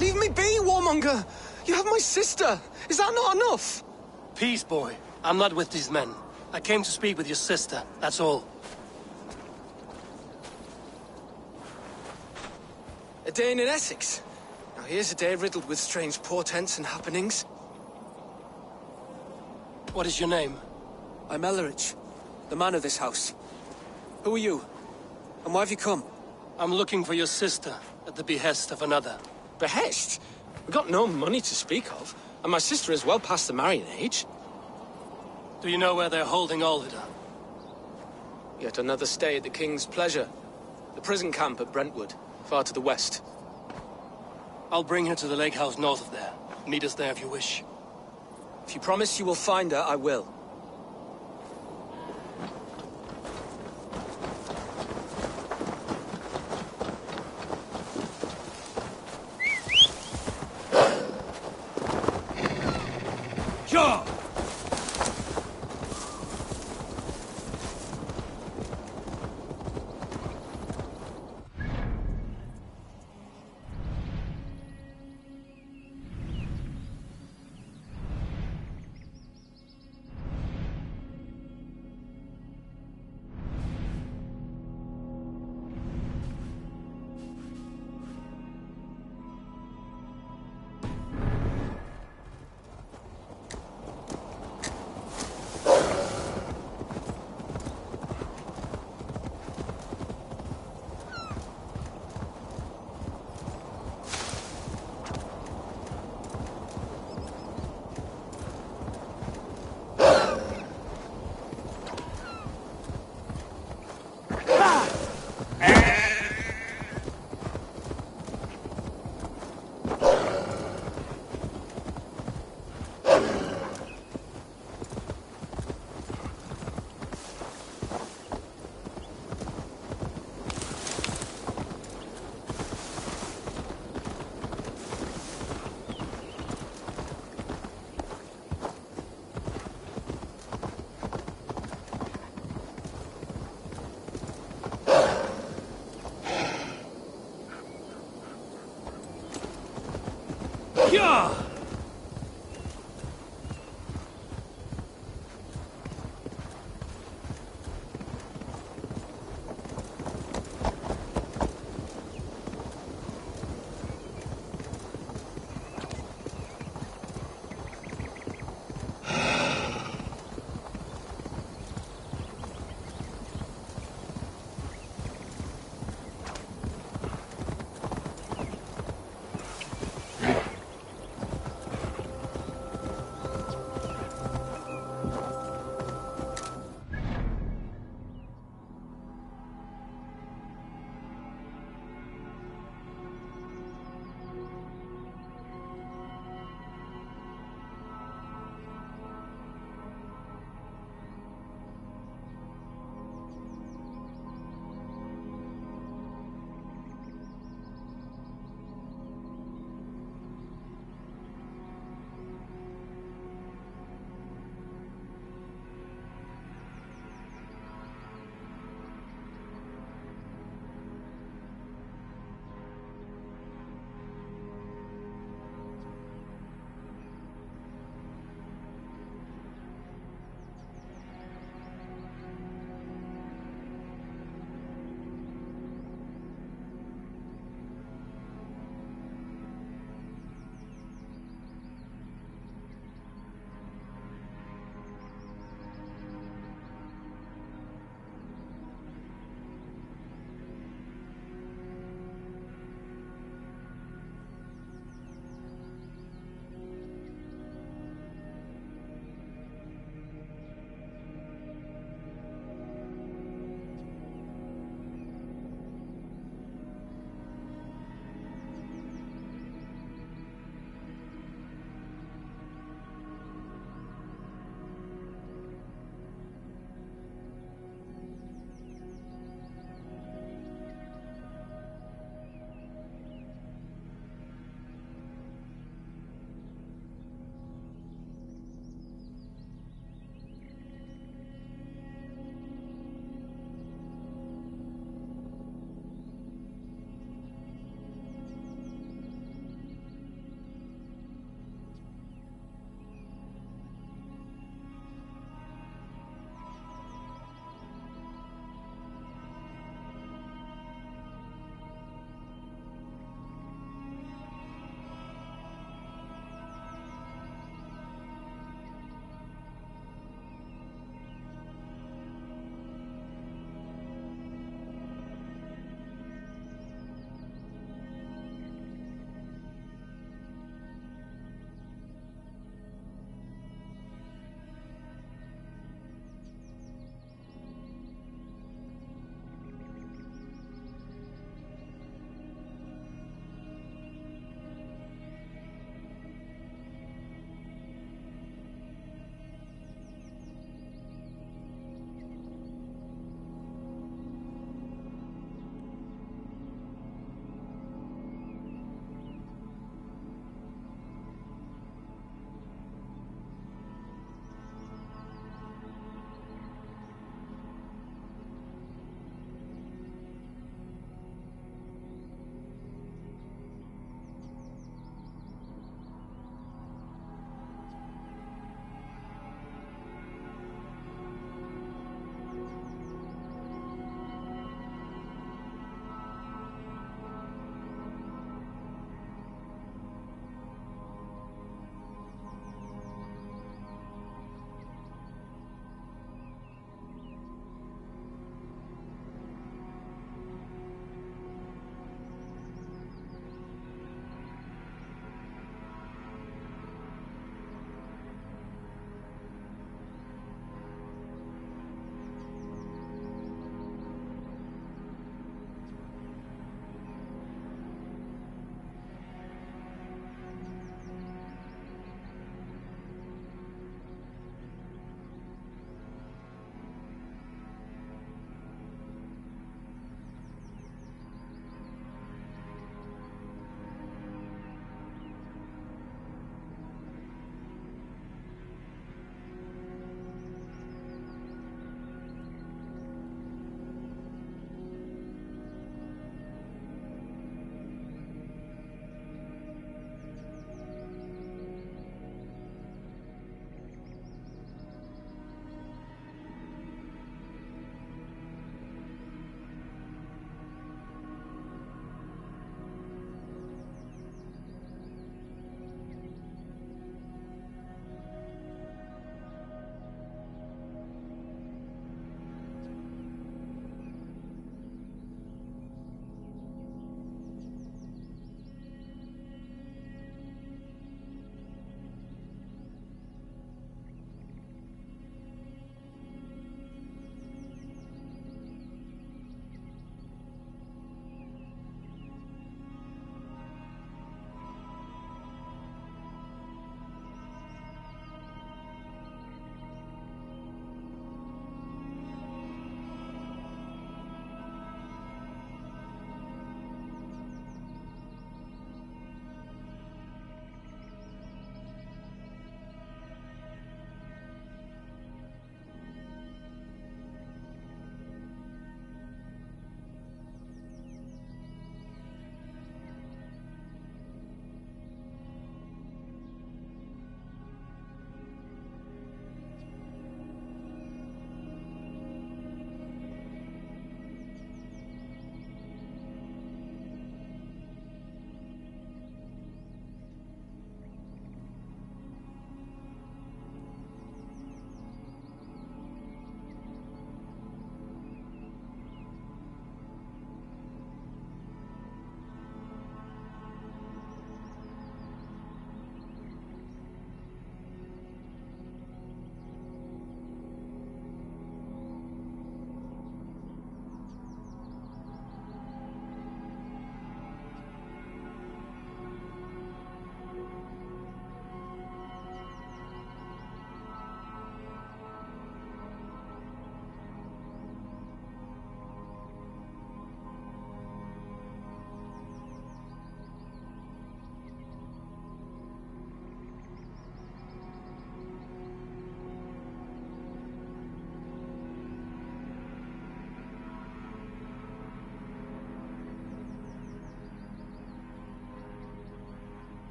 Leave me be, warmonger! You have my sister! Is that not enough? Peace, boy. I'm not with these men. I came to speak with your sister, that's all. A day in Essex. Now here's a day riddled with strange portents and happenings. What is your name? I'm Ellerich, the man of this house. Who are you? And why have you come? I'm looking for your sister, at the behest of another. Behest? We've got no money to speak of, and my sister is well past the marrying age. Do you know where they're holding Olida? Yet another stay at the King's pleasure. The prison camp at Brentwood, far to the west. I'll bring her to the lake house north of there. Meet us there if you wish. If you promise you will find her, I will. Sure! Yeah!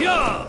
Yeah!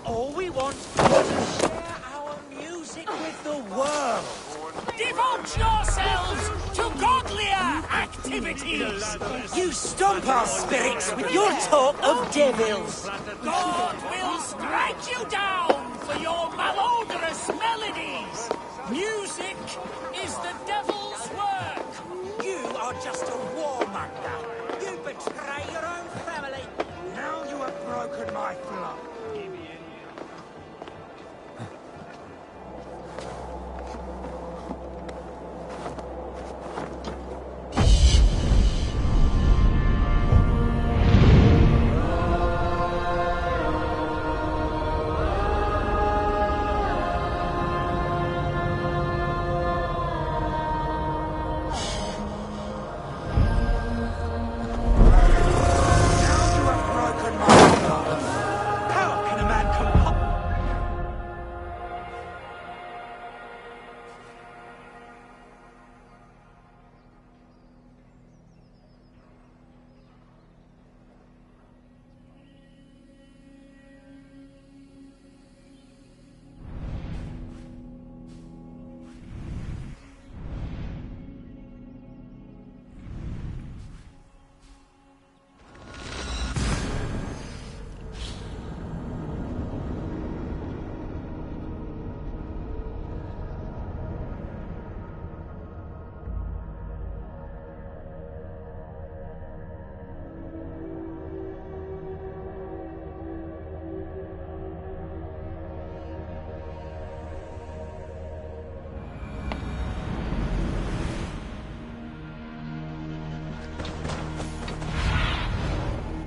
All we want is to share our music with the world. Devote yourselves to godlier activities! You stomp our spirits with your talk of devils. God will strike you down for your malodorous melodies! Music is the devil's work! You are just a warmonger. You betray your own family. Now you have broken my flow.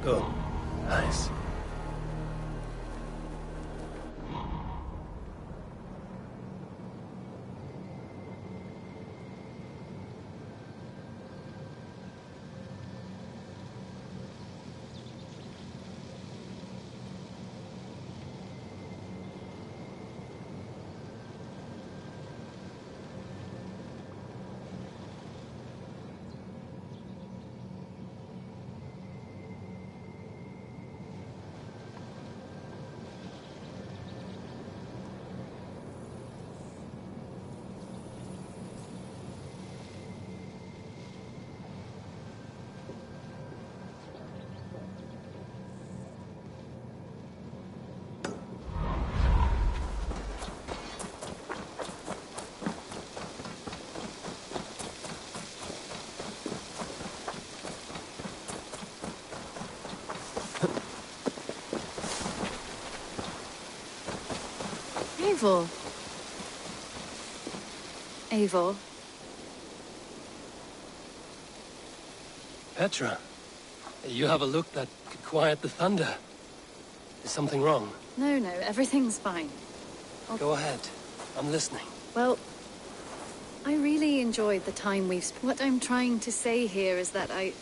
Good. Nice. Eivor. Eivor. Petra, you have a look that could quiet the thunder. Is something wrong? No, everything's fine. Go ahead. I'm listening. Well, I really enjoyed the time we've spent. What I'm trying to say here is that I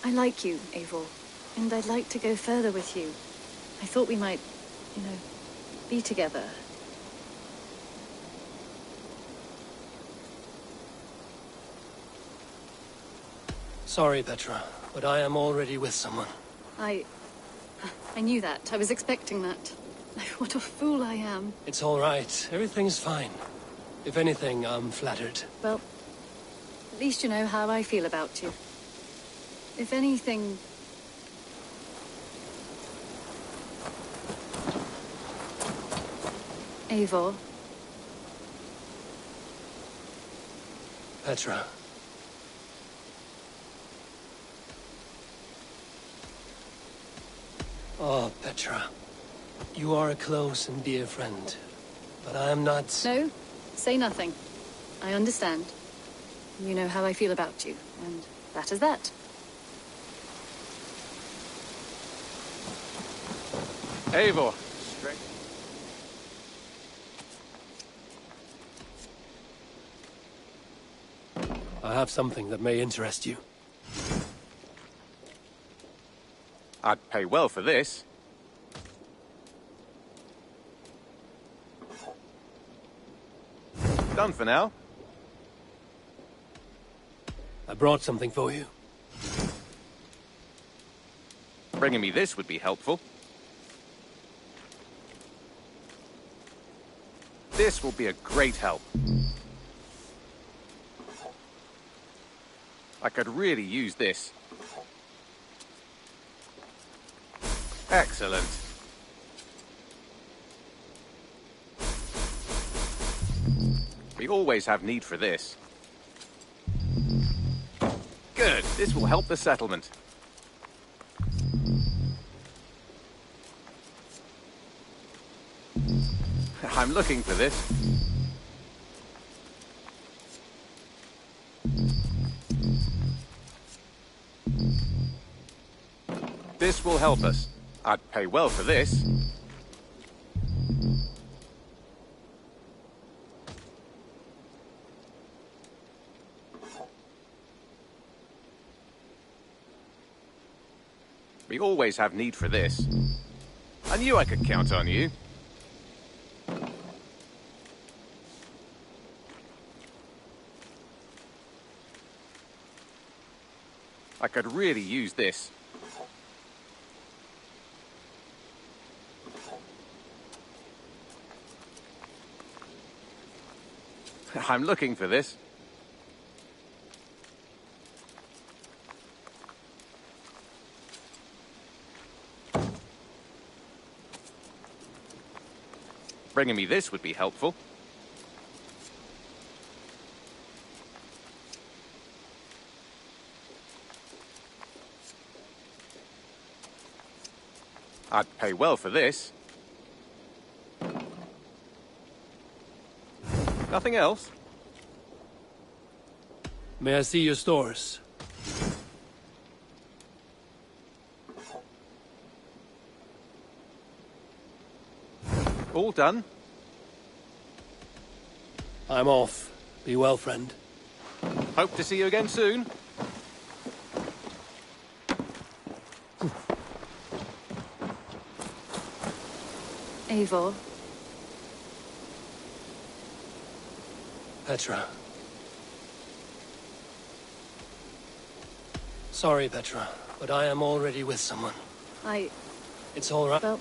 like you, Eivor, and I'd like to go further with you. I thought we might, be together. Sorry, Petra, but I am already with someone. I knew that. I was expecting that. What a fool I am. It's all right. Everything's fine. If anything, I'm flattered. Well, at least you know how I feel about you. If anything... Eivor. Petra. Oh, Petra. You are a close and dear friend. But I am not... No, say nothing. I understand. You know how I feel about you, and that is that. Eivor. I have something that may interest you. I'd pay well for this. Done for now. I brought something for you. Bringing me this would be helpful. This will be a great help. I could really use this. Excellent. We always have need for this. Good. This will help the settlement. I'm looking for this. This will help us. I'd pay well for this. We always have need for this. I knew I could count on you. I could really use this. I'm looking for this. Bringing me this would be helpful. I'd pay well for this. Nothing else? May I see your stores? All done? I'm off. Be well, friend. Hope to see you again soon. Eivor. Petra. Sorry, Petra, but I am already with someone. It's all right. Well...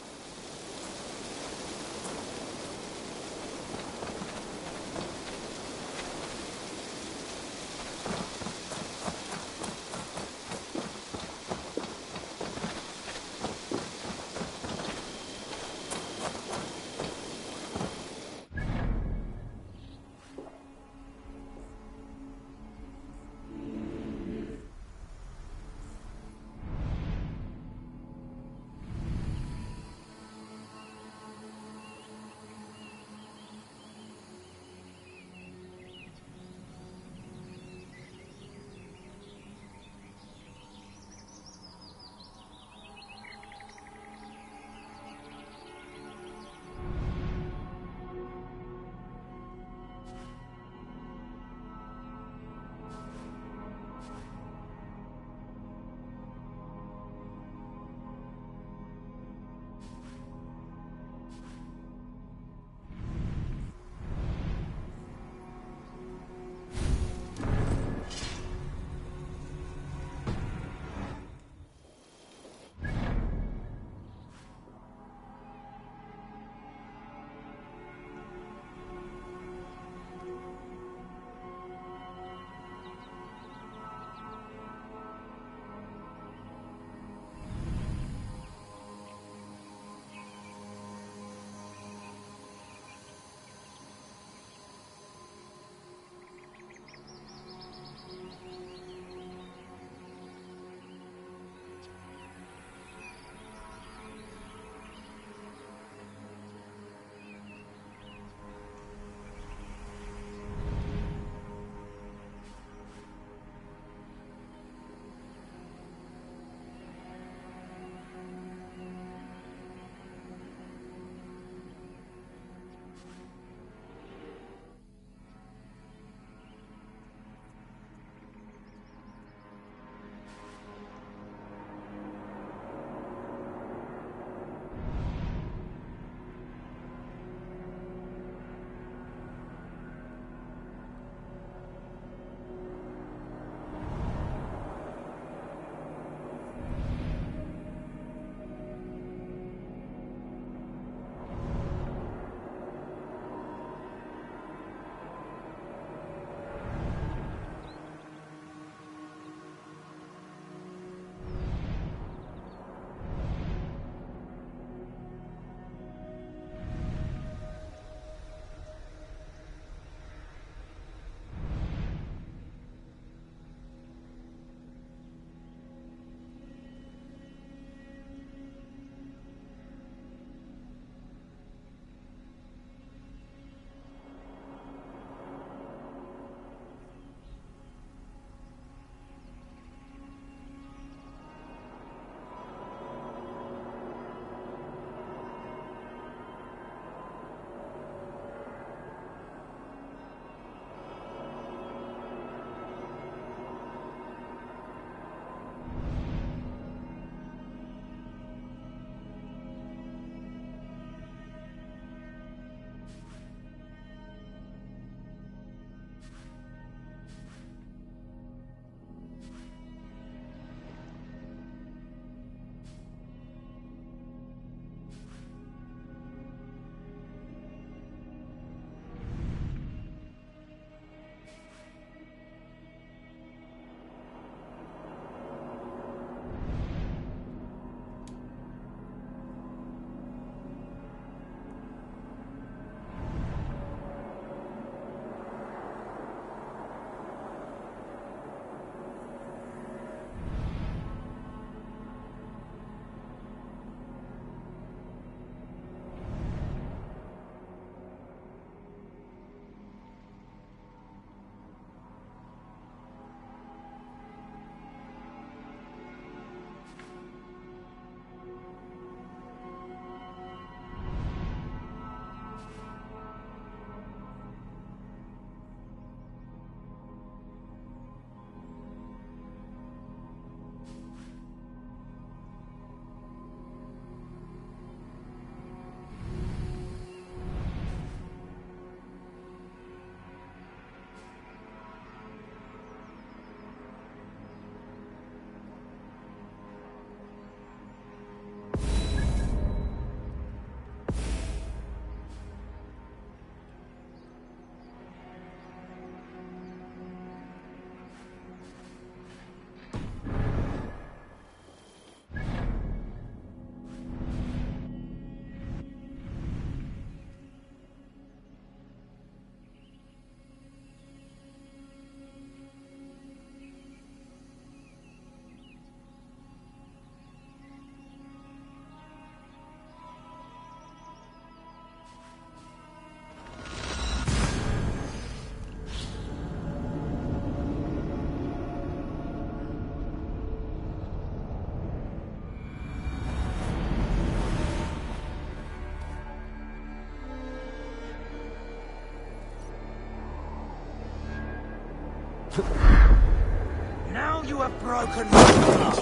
Now you have broken my heart.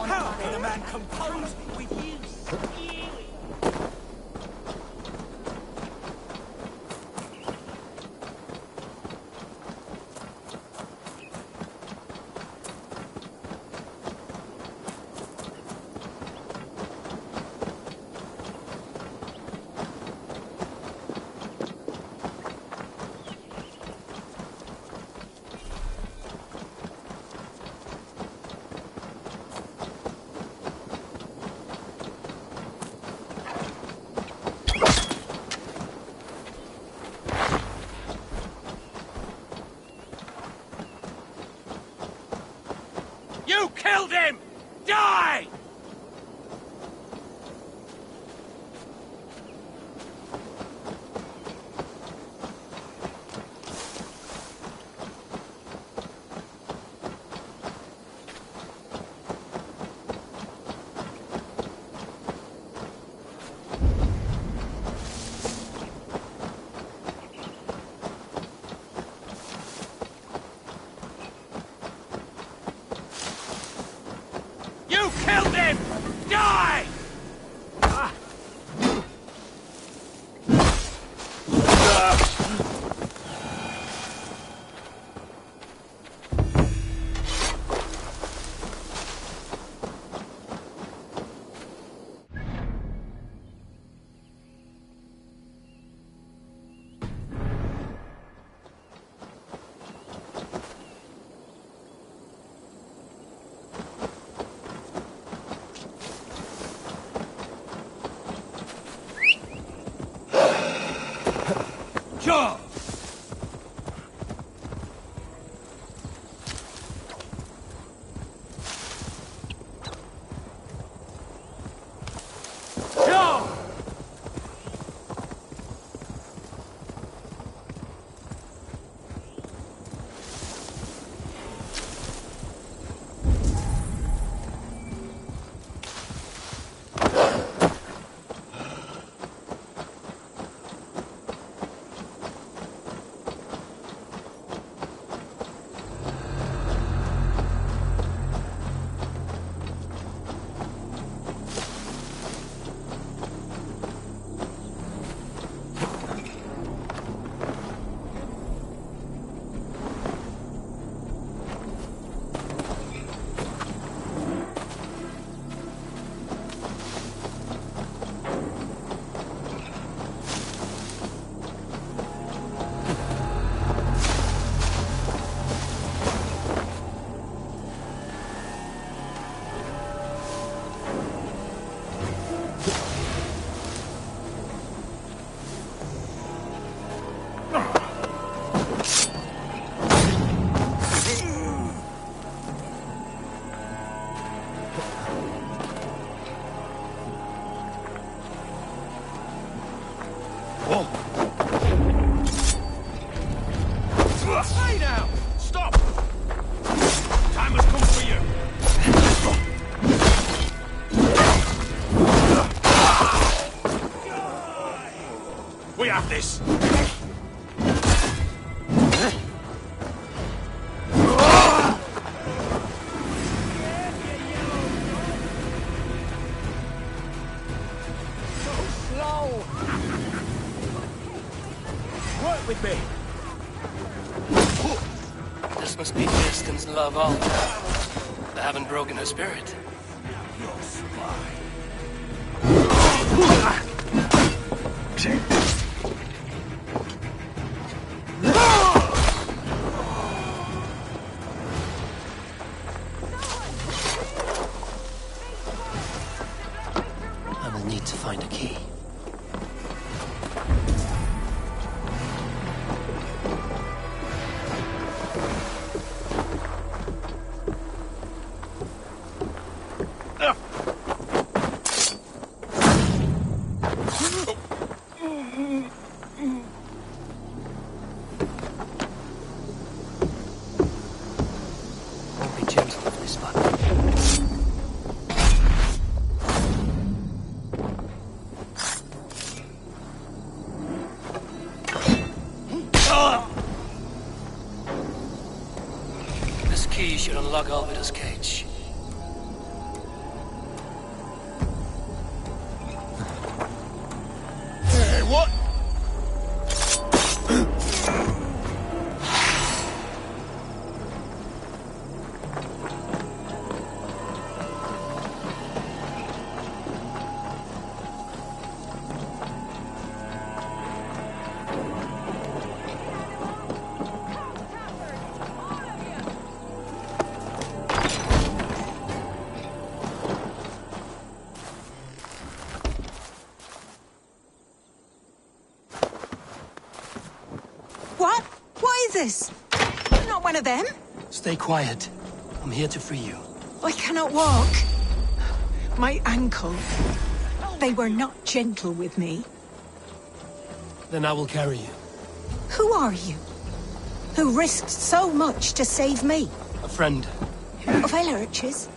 How can a man compose with you? You killed him! Die! You killed him! Die! Sure! Hey now! Stop! Time has come for you! We have this! So slow! Work with me! This must be Kirsten's love altar. They haven't broken her spirit. Your spy. I will need to find a key. Won't be gentle with this button. key should unlock Alvida's cage. Hey, what? What? What is this? You're not one of them? Stay quiet. I'm here to free you. I cannot walk. My ankle. They were not gentle with me. Then I will carry you. Who are you? Who risked so much to save me? A friend. Of Ellerch's?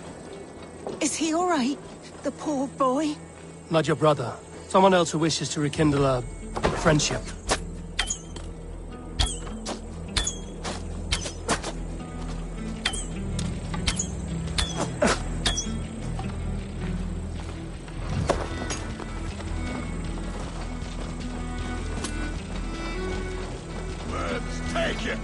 Is he all right? The poor boy? Not your brother. Someone else who wishes to rekindle a friendship. Let's take it.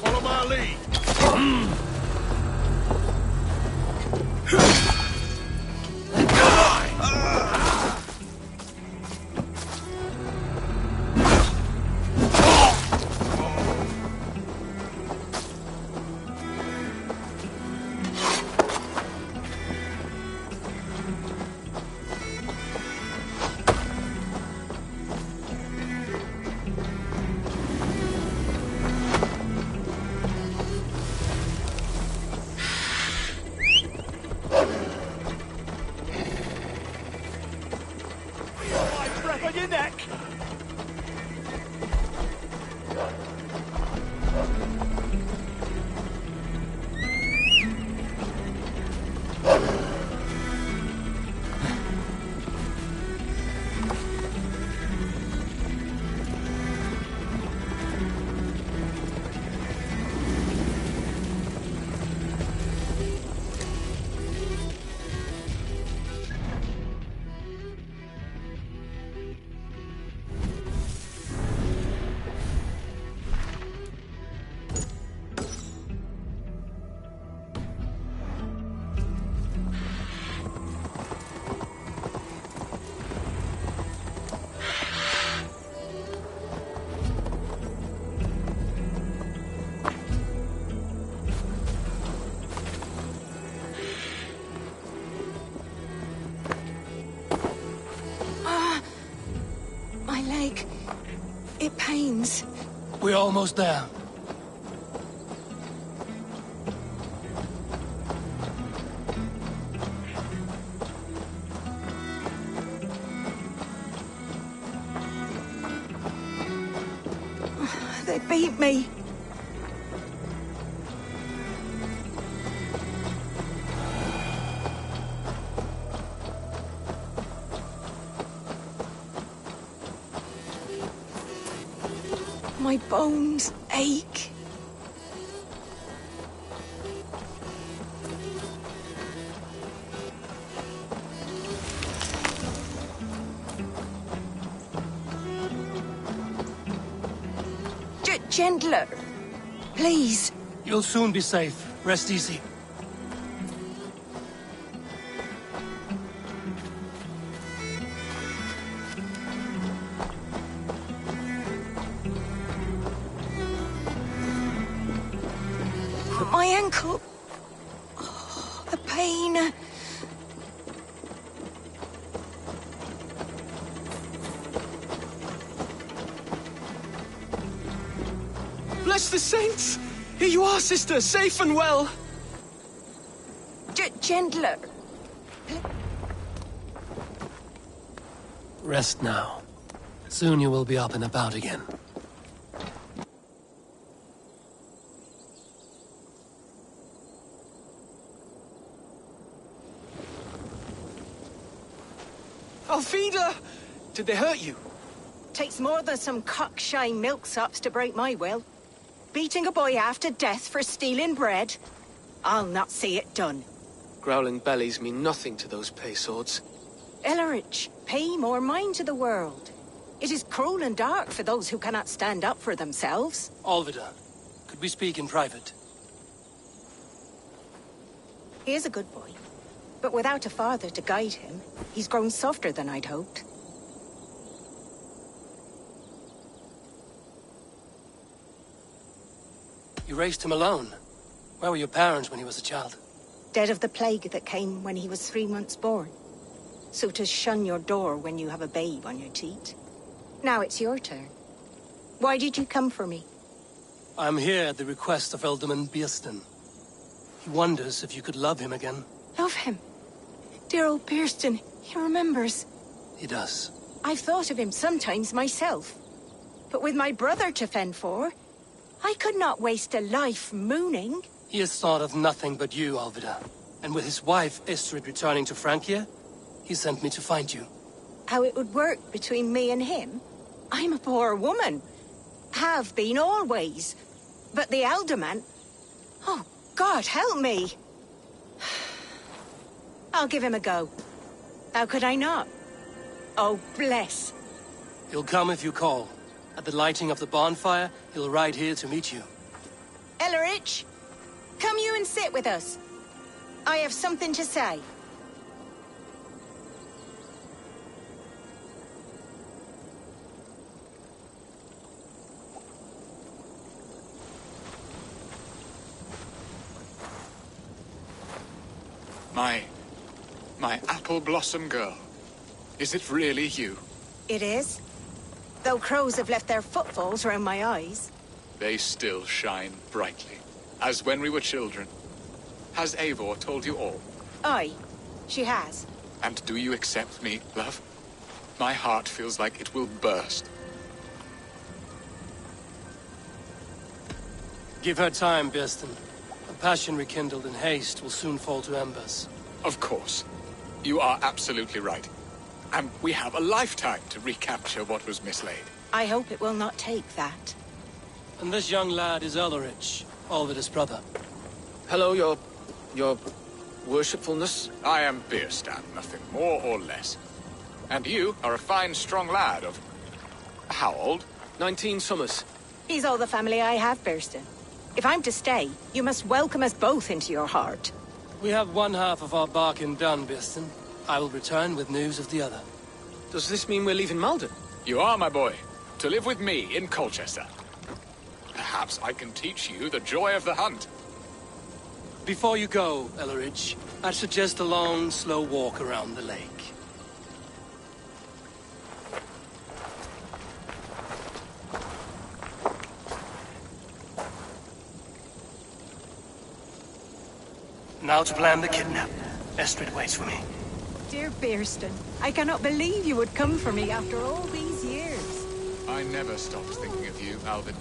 Follow my lead. Breath on your neck. My leg. It pains. We're almost there. They beat me. My bones ache. Gentler. Please. You'll soon be safe. Rest easy. My ankle. Oh, the pain. Bless the saints! Here you are, sister, safe and well. Gentler. Rest now. Soon you will be up and about again. Alfida! Did they hurt you? Takes more than some cockshy milksops to break my will. Beating a boy half to death for stealing bread? I'll not see it done. Growling bellies mean nothing to those pay swords. Ellerich, pay more mind to the world. It is cruel and dark for those who cannot stand up for themselves. Alvida, could we speak in private? He is a good boy, but without a father to guide him, he's grown softer than I'd hoped. You raised him alone. Where were your parents when he was a child? Dead of the plague that came when he was 3 months born. So to shun your door when you have a babe on your teat. Now it's your turn. Why did you come for me? I'm here at the request of Alderman Beerston. He wonders if you could love him again. Love him? Dear old Beerston, he remembers. He does. I've thought of him sometimes myself. But with my brother to fend for, I could not waste a life mooning. He has thought of nothing but you, Alvida. And with his wife, Estrid, returning to Francia, he sent me to find you. How it would work between me and him? I'm a poor woman. Have been always. But the Alderman... Oh, God, help me! I'll give him a go. How could I not? Oh, bless. He'll come if you call. At the lighting of the bonfire, he'll ride here to meet you. Ellerich, come you and sit with us. I have something to say. My apple blossom girl. Is it really you? It is. Though crows have left their footfalls round my eyes. They still shine brightly, as when we were children. Has Eivor told you all? Aye, she has. And do you accept me, love? My heart feels like it will burst. Give her time, Beerston. A passion rekindled in haste will soon fall to embers. Of course. You are absolutely right. And we have a lifetime to recapture what was mislaid. I hope it will not take that. And this young lad is Ellerich, Alvida's brother. Hello, your worshipfulness. I am Beerstan, nothing more or less. And you are a fine, strong lad of... how old? 19 summers. He's all the family I have, Beerston. If I'm to stay, you must welcome us both into your heart. We have one half of our bargain done, Beerston. I will return with news of the other. Does this mean we're leaving Malden? You are, my boy. To live with me in Colchester. Perhaps I can teach you the joy of the hunt. Before you go, Ellerich, I'd suggest a long, slow walk around the lake. Now to plan the kidnap. Estrid waits for me. Dear Beerston, I cannot believe you would come for me after all these years. I never stopped thinking of you, Alvin.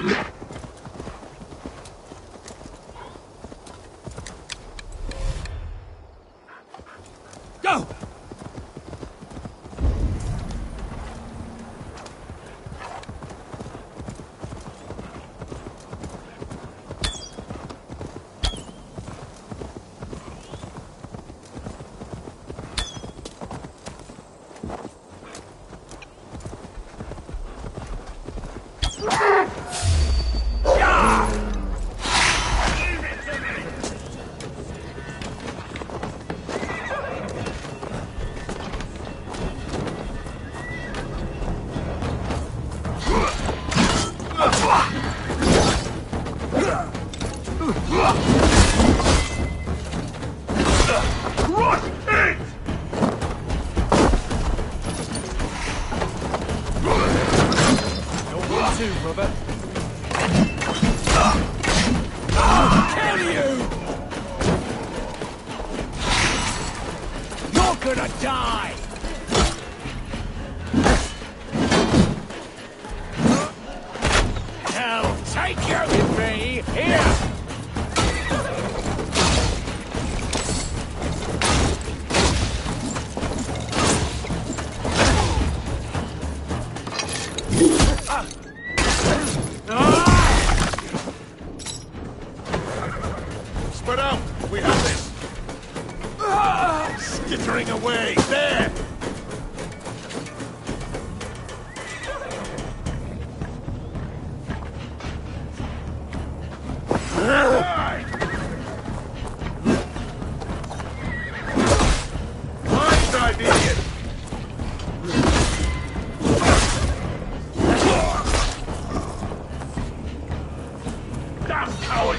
Go! Spread out! We have this! Skittering away! There! Nice idea! Damn coward!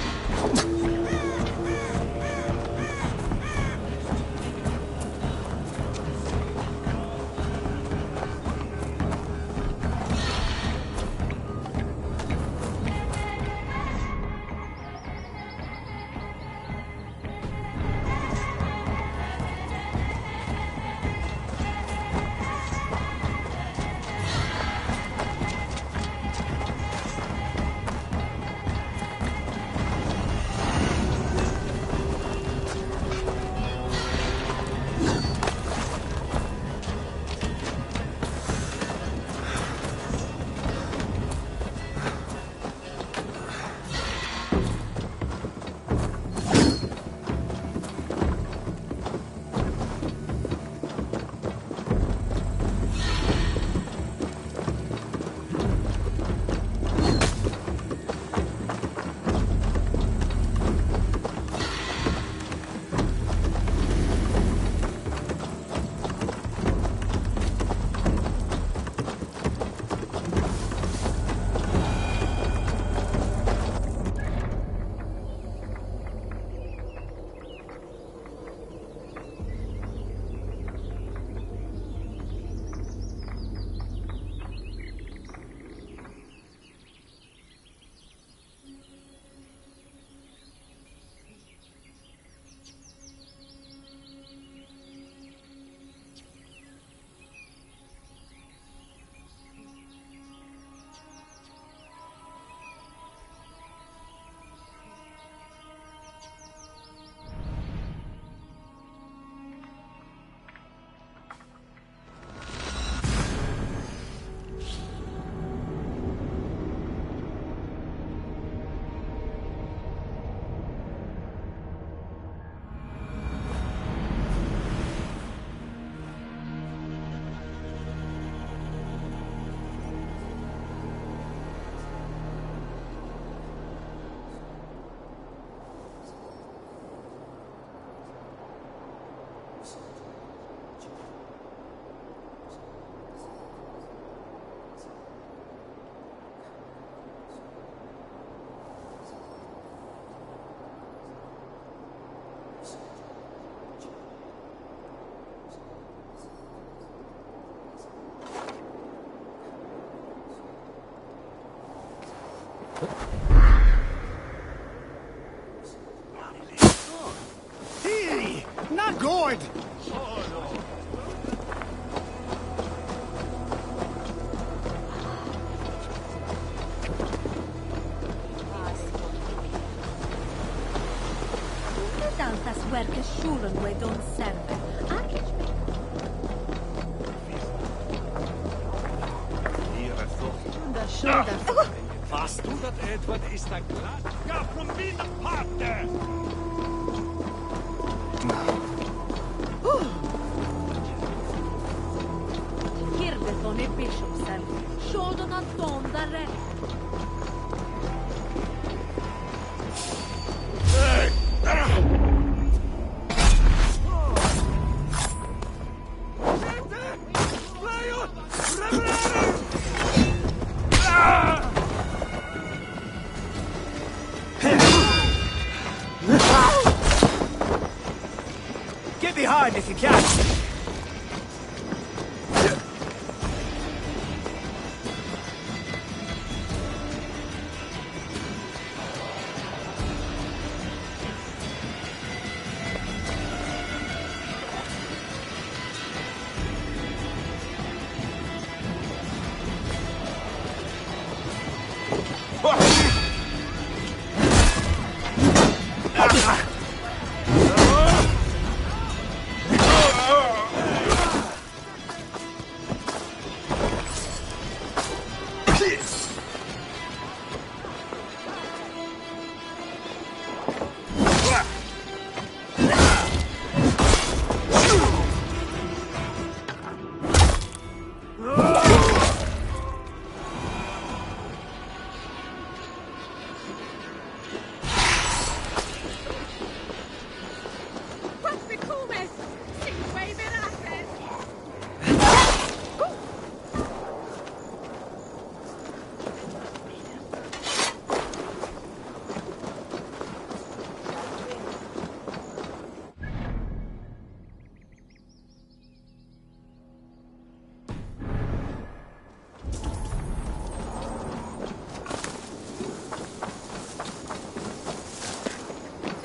Querche schulen we don't serve. Fast du dat Edward is da glad? Ja, from me the partner! Kirdeton e Bishopsen. Shoulden at dondare. Get behind if you can.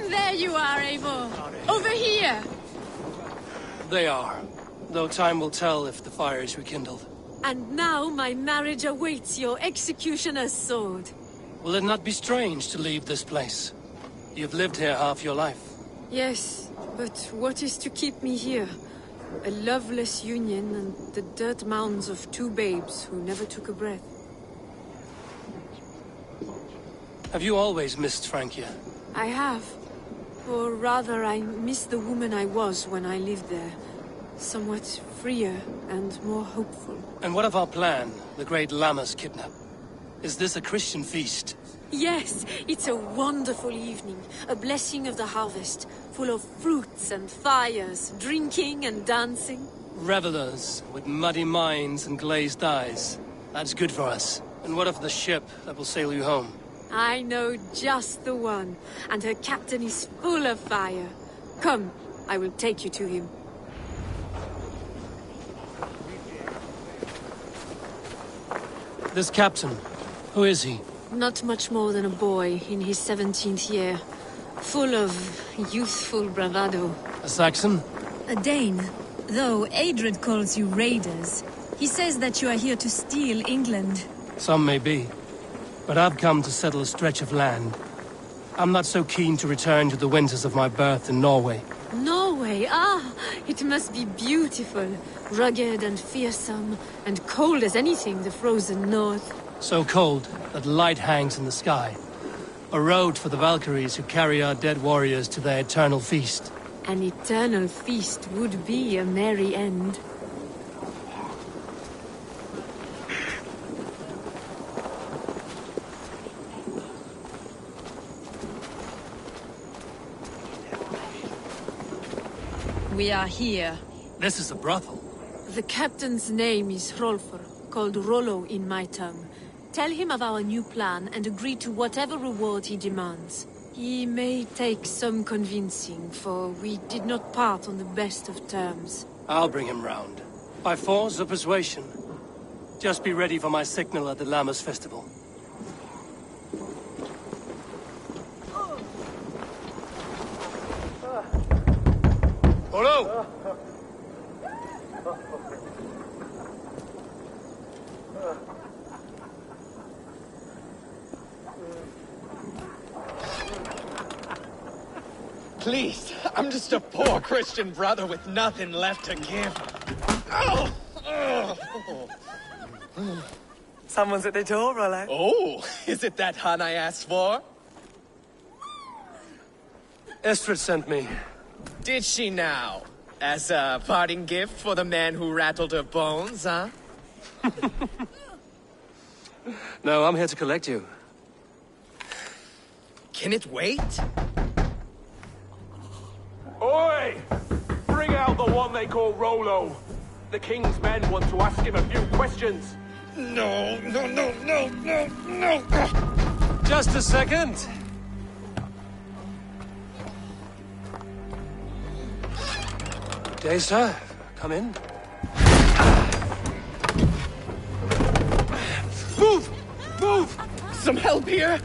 There you are, Eivor. Over here. They are. Though time will tell if the fire is rekindled. And now my marriage awaits your executioner's sword. Will it not be strange to leave this place? You've lived here half your life. Yes, but what is to keep me here? A loveless union and the dirt mounds of two babes who never took a breath. Have you always missed Francia? I have. Or rather, I miss the woman I was when I lived there. Somewhat freer and more hopeful. And what of our plan, the great Lammas kidnap? Is this a Christian feast? Yes, it's a wonderful evening. A blessing of the harvest, full of fruits and fires, drinking and dancing. Revelers with muddy minds and glazed eyes. That's good for us. And what of the ship that will sail you home? I know just the one, and her captain is full of fire. Come, I will take you to him. This captain, who is he? Not much more than a boy in his 17th year. Full of youthful bravado. A Saxon? A Dane. Though Adred calls you raiders, he says that you are here to steal England. Some may be. But I've come to settle a stretch of land. I'm not so keen to return to the winters of my birth in Norway. Norway? Ah, it must be beautiful. Rugged and fearsome, and cold as anything the frozen north. So cold that light hangs in the sky. A road for the Valkyries who carry our dead warriors to their eternal feast. An eternal feast would be a merry end. We are here. This is a brothel. The captain's name is Hrolfr, called Rollo in my tongue. Tell him of our new plan and agree to whatever reward he demands. He may take some convincing, for we did not part on the best of terms. I'll bring him round. By force or persuasion. Just be ready for my signal at the Lammas festival. Hello! please. I'm just a poor Christian brother with nothing left to give. Oh! Someone's at the door, Rollo. Oh, is it that hun I asked for? Estrid sent me. Did she now? As a parting gift for the man who rattled her bones, huh? No, I'm here to collect you. Can it wait? Oi! Bring out the one they call Rollo. The king's men want to ask him a few questions. No. Just a second. Day, sir. Come in. Move! Move! Some help here?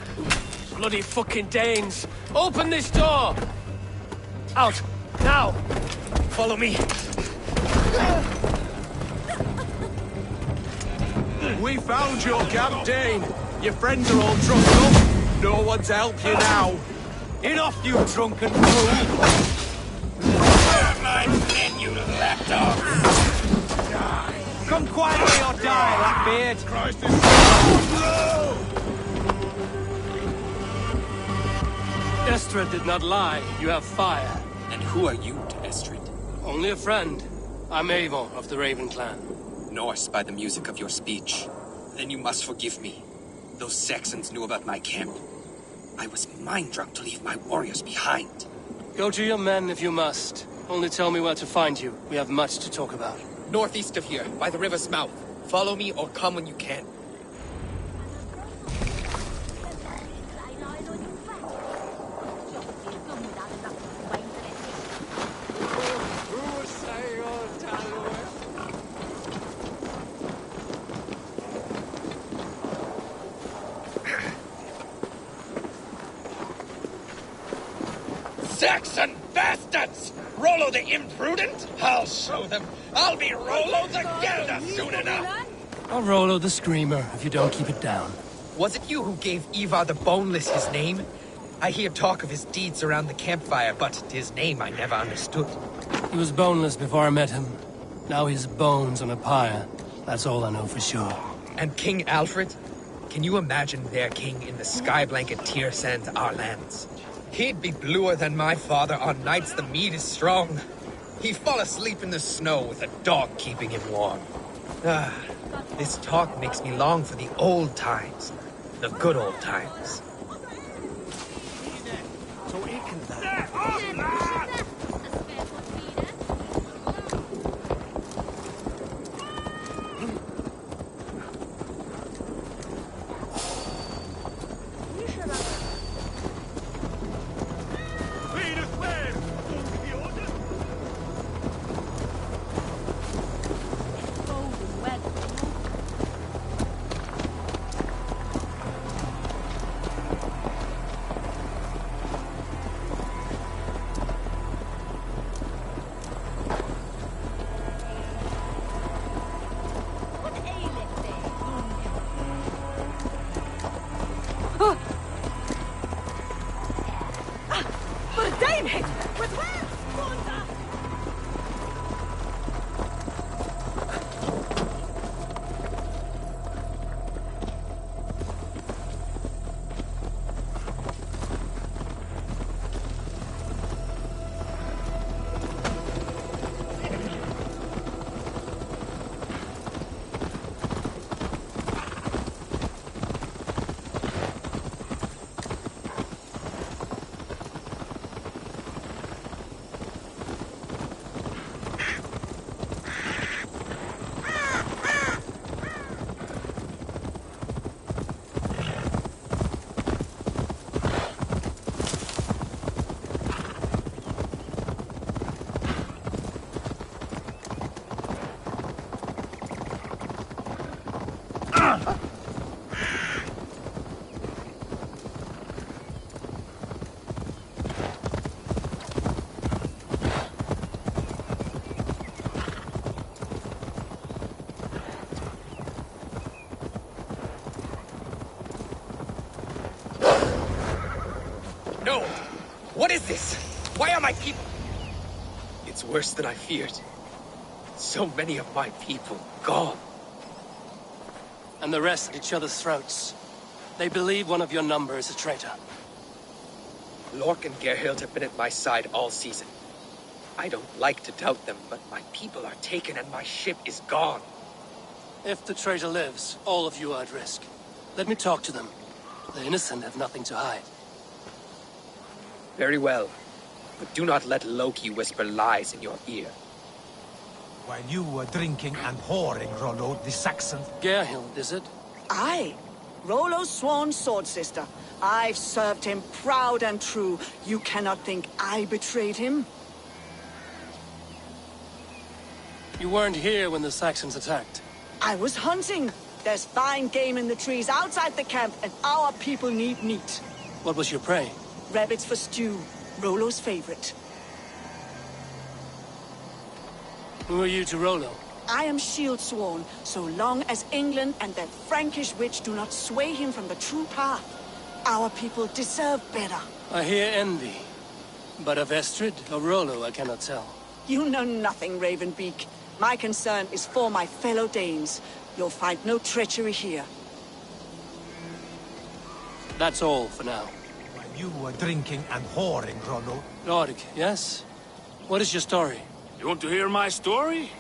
Bloody fucking Danes! Open this door! Out! Now! Follow me. We found your camp, Dane. Your friends are all drunk up. No one to help you now. Enough, you drunken fool! My men, you lapdog! Come quietly or die, Blackbeard! Christ Estrid did not lie. You have fire. And who are you to Estrid? Only a friend. I'm Eivor of the Raven clan. Norse by the music of your speech. Then you must forgive me. Those Saxons knew about my camp. I was mind-drunk to leave my warriors behind. Go to your men if you must. Only tell me where to find you. We have much to talk about. Northeast of here, by the river's mouth. Follow me or come when you can. Saxon bastards! Rollo the imprudent? I'll show them. I'll be Rollo the Gelder soon enough. I'll Rollo the Screamer if you don't keep it down. Was it you who gave Ivar the Boneless his name? I hear talk of his deeds around the campfire, but his name I never understood. He was boneless before I met him. Now he's bones on a pyre. That's all I know for sure. And King Alfred? Can you imagine their king in the sky blanket tear sands our lands? He'd be bluer than my father on nights the mead is strong. He'd fall asleep in the snow with a dog keeping him warm. Ah, this talk makes me long for the old times. The good old times. Why are my people... It's worse than I feared. So many of my people gone. And the rest at each other's throats. They believe one of your number is a traitor. Lork and Gerhild have been at my side all season. I don't like to doubt them, but my people are taken and my ship is gone. If the traitor lives, all of you are at risk. Let me talk to them. The innocent have nothing to hide. Very well. But do not let Loki whisper lies in your ear. While you were drinking and whoring, Rollo, the Saxon... Gerhild, is it? Aye. Rollo's sworn sword sister. I've served him proud and true. You cannot think I betrayed him? You weren't here when the Saxons attacked. I was hunting. There's fine game in the trees outside the camp, and our people need meat. What was your prey? Rabbits for stew. Rollo's favorite. Who are you to Rollo? I am shield sworn, so long as England and that Frankish witch do not sway him from the true path. Our people deserve better. I hear envy. But of Estrid or Rollo, I cannot tell. You know nothing, Ravenbeak. My concern is for my fellow Danes. You'll find no treachery here. That's all for now. While you were drinking and whoring, Rollo... Lork, yes? What is your story? You want to hear my story?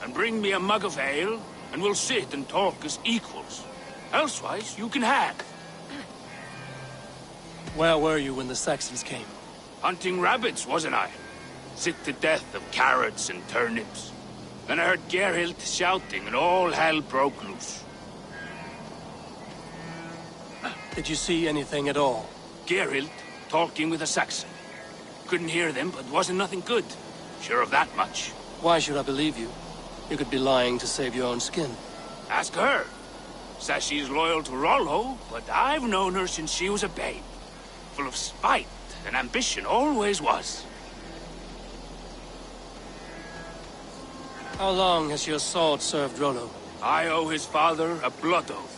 And bring me a mug of ale, and we'll sit and talk as equals. Elsewise, you can hack. Where were you when the Saxons came? Hunting rabbits, wasn't I? Sick to death of carrots and turnips. Then I heard Gerhild shouting, and all hell broke loose. Did you see anything at all? Gerhild talking with a Saxon. Couldn't hear them, but wasn't nothing good. Sure of that much. Why should I believe you? You could be lying to save your own skin. Ask her. Says she's loyal to Rollo, but I've known her since she was a babe. Full of spite and ambition, always was. How long has your sword served Rollo? I owe his father a blood oath.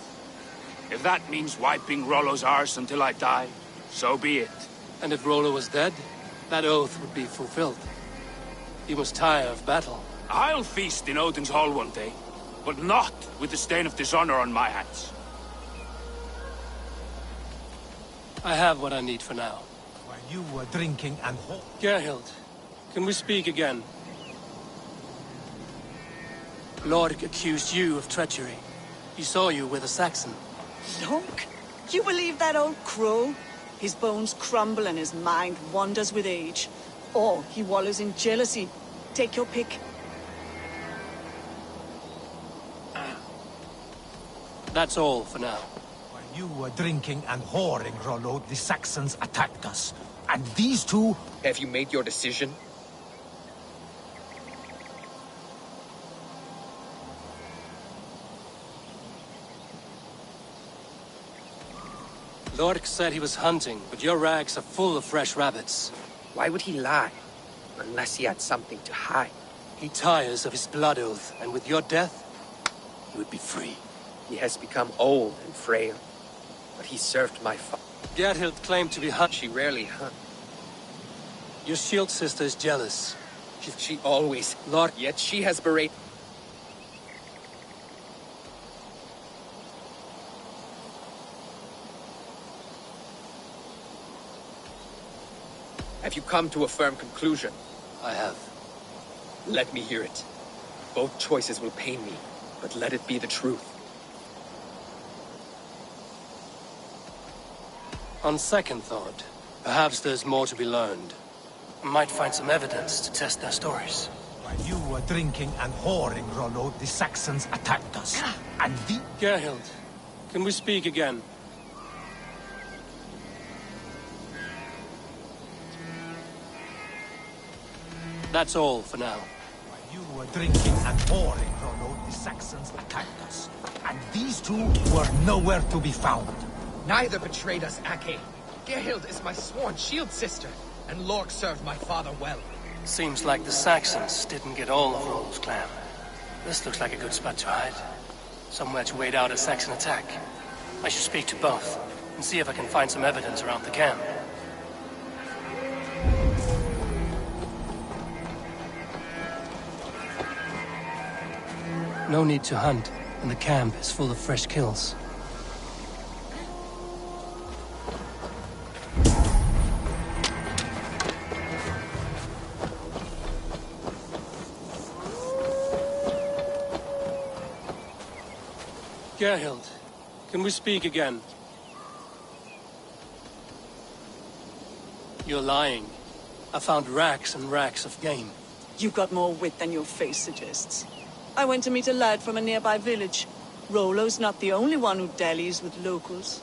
If that means wiping Rollo's arse until I die, so be it. And if Rollo was dead, that oath would be fulfilled. He must tire of battle. I'll feast in Odin's hall one day, but not with the stain of dishonor on my hands. I have what I need for now. While you were drinking and Gerhild, can we speak again? Lork accused you of treachery. He saw you with a Saxon. Lork? You believe that old crow? His bones crumble and his mind wanders with age. Or he wallows in jealousy. Take your pick. That's all for now. While you were drinking and whoring, Rollo, the Saxons attacked us. And these two... Have you made your decision? Lork said he was hunting, but your rags are full of fresh rabbits. Why would he lie? Unless he had something to hide. He tires of his blood oath, and with your death, he would be free. He has become old and frail, but he served my father. Gerhild claimed to be hunt. She rarely hunt. Your shield sister is jealous. She always... Lork... Yet she has berated... Have you come to a firm conclusion? I have. Let me hear it. Both choices will pain me, but let it be the truth. On second thought, perhaps there's more to be learned. I might find some evidence to test their stories. While you were drinking and whoring, Rollo, the Saxons attacked us. And the... Gerhild, can we speak again? That's all for now. While you were drinking and whoring, Rollo, the Saxons attacked us. And these two were nowhere to be found. Neither betrayed us, Ake. Gerhild is my sworn shield sister, and Lork served my father well. Seems like the Saxons didn't get all of Rollo's clan. This looks like a good spot to hide. Somewhere to wait out a Saxon attack. I should speak to both, and see if I can find some evidence around the camp. No need to hunt, and the camp is full of fresh kills. Gerhild, can we speak again? You're lying. I found racks and racks of game. You've got more wit than your face suggests. I went to meet a lad from a nearby village. Rollo's not the only one who dallies with locals.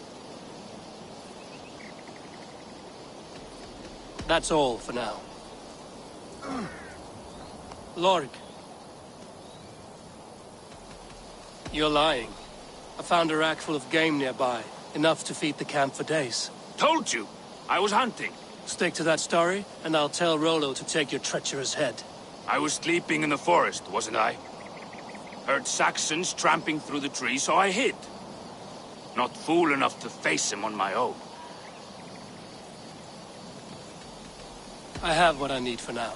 That's all for now. Lorg. You're lying. I found a rack full of game nearby. Enough to feed the camp for days. Told you! I was hunting. Stick to that story, and I'll tell Rollo to take your treacherous head. I was sleeping in the forest, wasn't I? Heard Saxons tramping through the trees, so I hid. Not fool enough to face them on my own. I have what I need for now.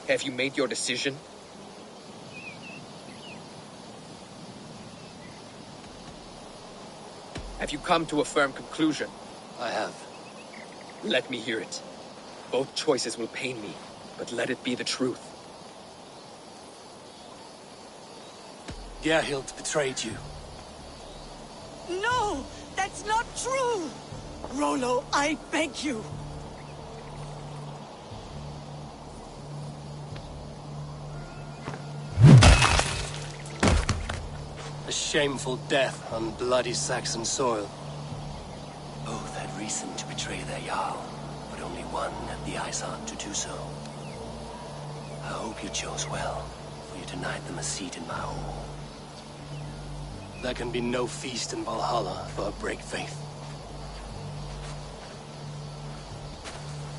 Have you made your decision? Have you come to a firm conclusion? I have. Let me hear it. Both choices will pain me, but let it be the truth. Gerhild betrayed you. No! That's not true! Rollo, I beg you! A shameful death on bloody Saxon soil. Both had reason to betray their Jarl, but only one had the eyesight to do so. I hope you chose well, for you denied them a seat in my hall. There can be no feast in Valhalla for a break faith.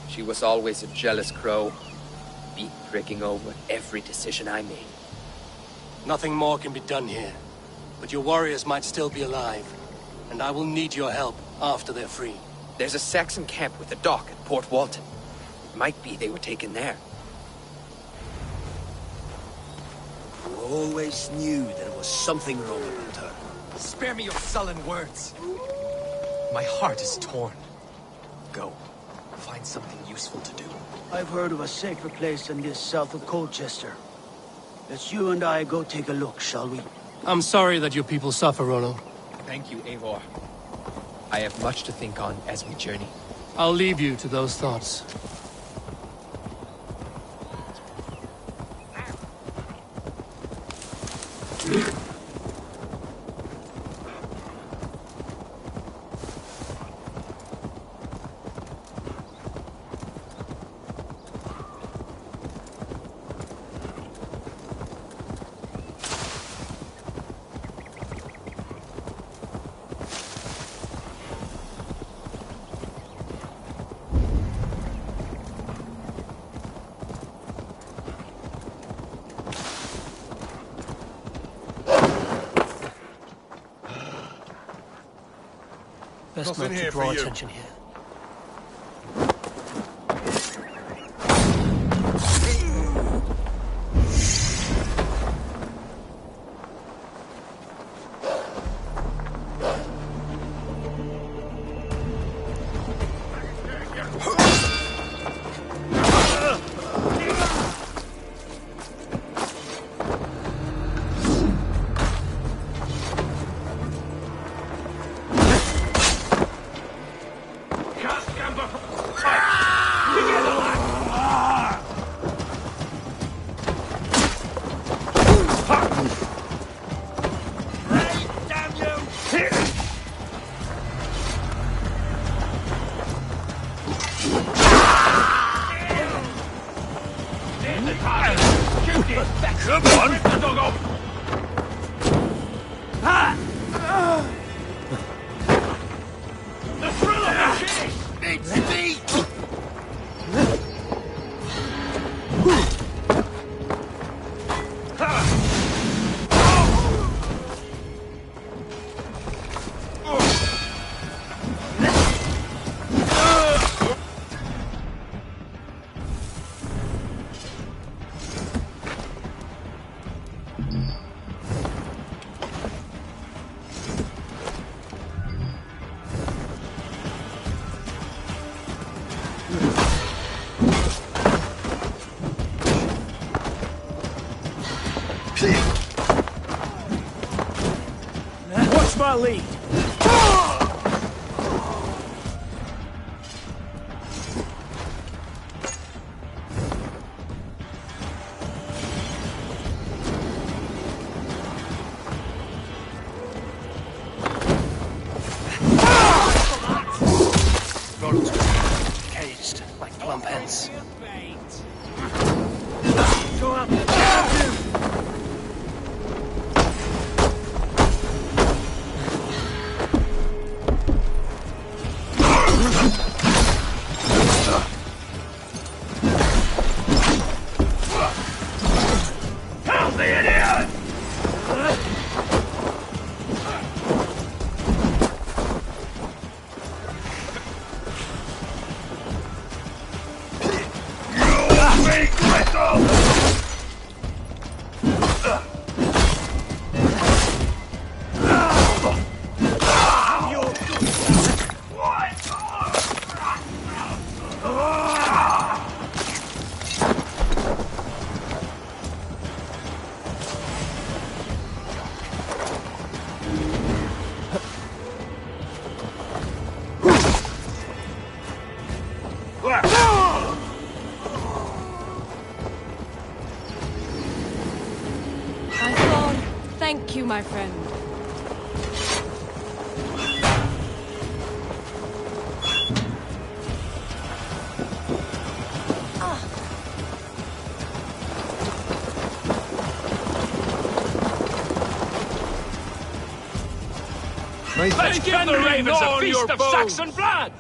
She was always a jealous crow, be pricking over every decision I made. Nothing more can be done here, but your warriors might still be alive, and I will need your help after they're free. There's a Saxon camp with a dock at Port Walton. It might be they were taken there. You always knew there was something wrong about her. Spare me your sullen words. My heart is torn. Go. Find something useful to do. I've heard of a safer place than this south of Colchester. Let's you and I go take a look, shall we? I'm sorry that your people suffer, Rollo. Thank you, Eivor. I have much to think on as we journey. I'll leave you to those thoughts. Best not to draw attention here. Come on! Dog off! The thrill of the chase! It's me! I'll lead. Caged like plump hens. Go up. Help the idiot! Thank you, my friend. Let's give the ravens a feast of Saxon blood!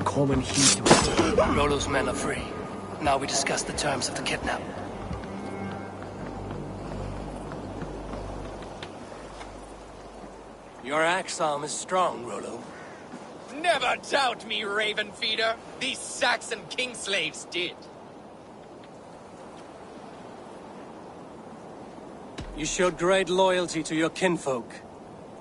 Common heed to it. Rollo's men are free. Now we discuss the terms of the kidnap. Your axe arm is strong, Rollo. Never doubt me, Raven Feeder. These Saxon king slaves did. You showed great loyalty to your kinfolk.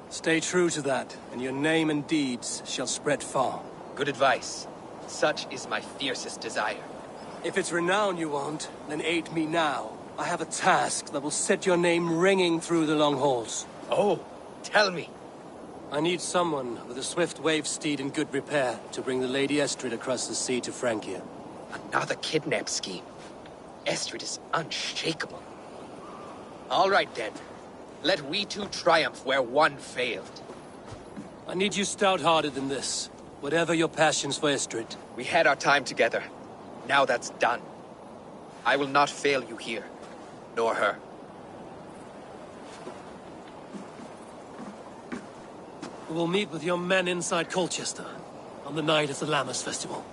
Stay true to that, and your name and deeds shall spread far. Good advice. Such is my fiercest desire. If it's renown you want, then aid me now. I have a task that will set your name ringing through the long halls. Oh, tell me. I need someone with a swift wave steed in good repair to bring the Lady Estrid across the sea to Francia. Another kidnap scheme. Estrid is unshakable. All right then. Let we two triumph where one failed. I need you stout-hearted in this. Whatever your passions for Estrid. We had our time together. Now that's done. I will not fail you here. Nor her. We will meet with your men inside Colchester on the night of the Lammas Festival.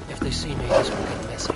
If they see me, this will get messy.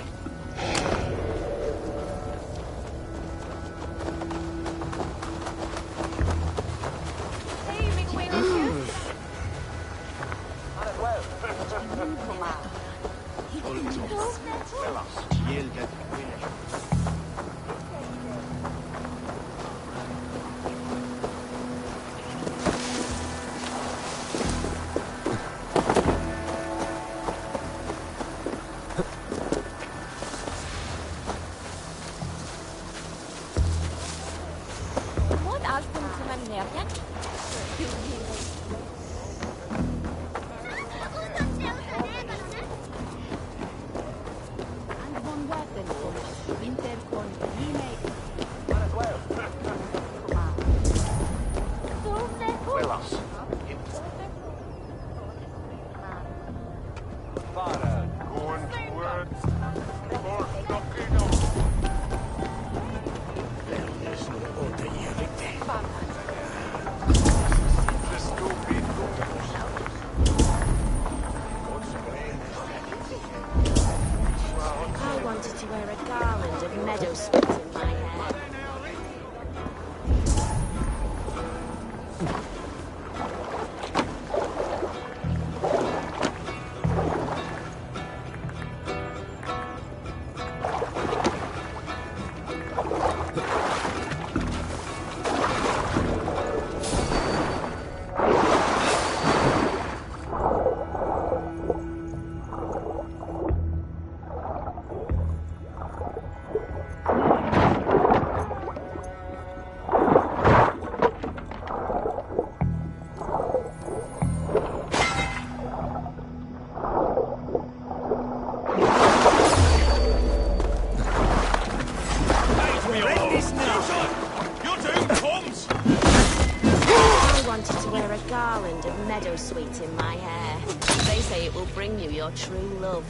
Sweet in my hair. They say it will bring you your true love.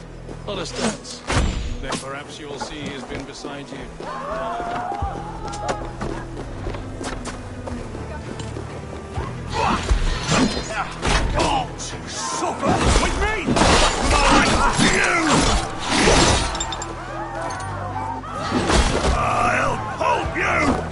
Understands. Then perhaps you'll see he has been beside you. Suffer with me! I'll help you!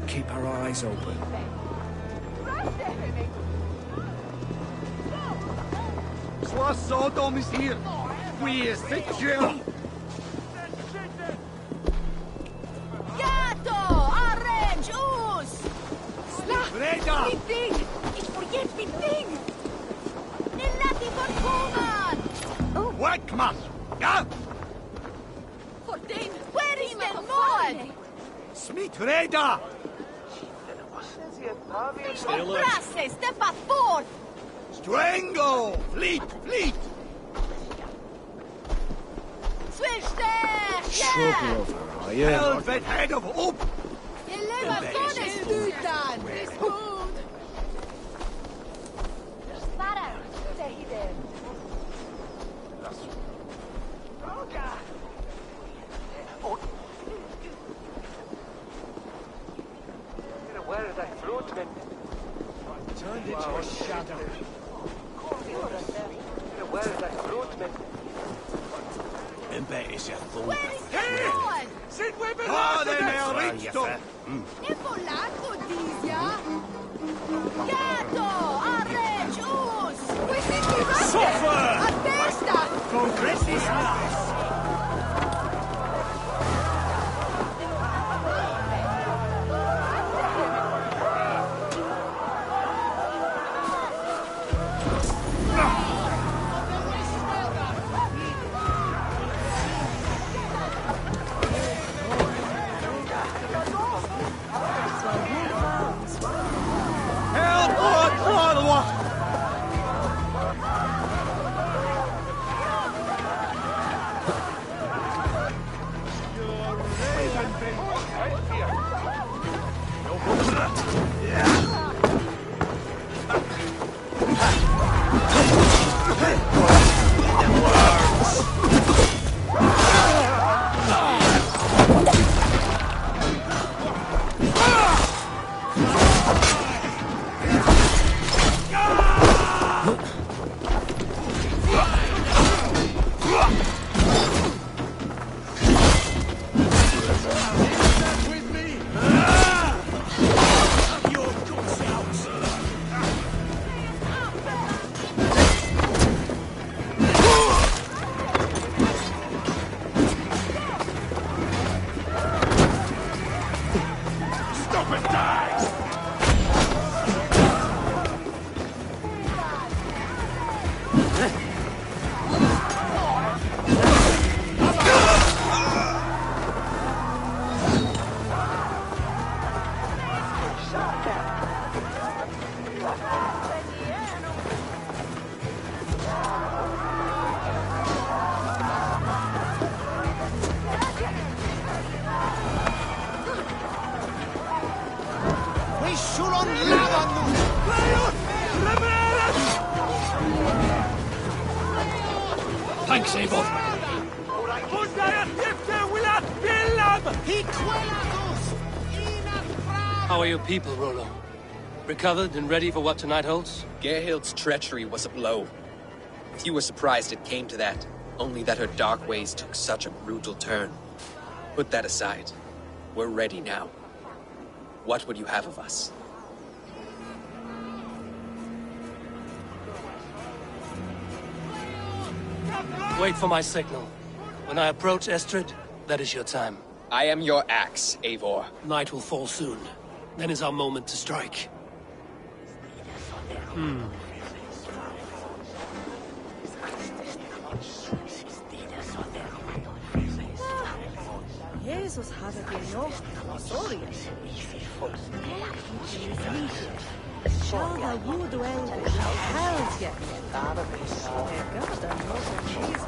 Keep our eyes open. Swa Sodom is here. We is the jail. Gato! Orange! Us! Breda! Mitt ding! Ich forget mitt ding! Nellati fortunan! Wackmas! Ja! Fortin! Where is the mod? Smith Reda! Comprasse! Step up forth! Strango! Fleet! Fleet! Switch there! Trouble over, are you? Helvet head of up! Elevationes utan! This food! Spara! Tehide! Where is that fruitman? Turned into a shadow. Where is that fruitman? Embe is your Where is the one? Sit with me! Ah, they may have reached them. Ne volato, Dizia? Gato! Arre! Gius! Questi tirate! Suffer! A testa! Concretissima! Thanks, Eivor. How are your people, Rollo? Recovered and ready for what tonight holds? Gerhild's treachery was a blow. Few were surprised it came to that, only that her dark ways took such a brutal turn. Put that aside. We're ready now. What would you have of us? Wait for my signal. When I approach Estrid, that is your time. I am your axe, Eivor. Night will fall soon. Then is our moment to strike. Jesus had a no. Sorry. Shall the wood well held yet? God, I'm not Jesus.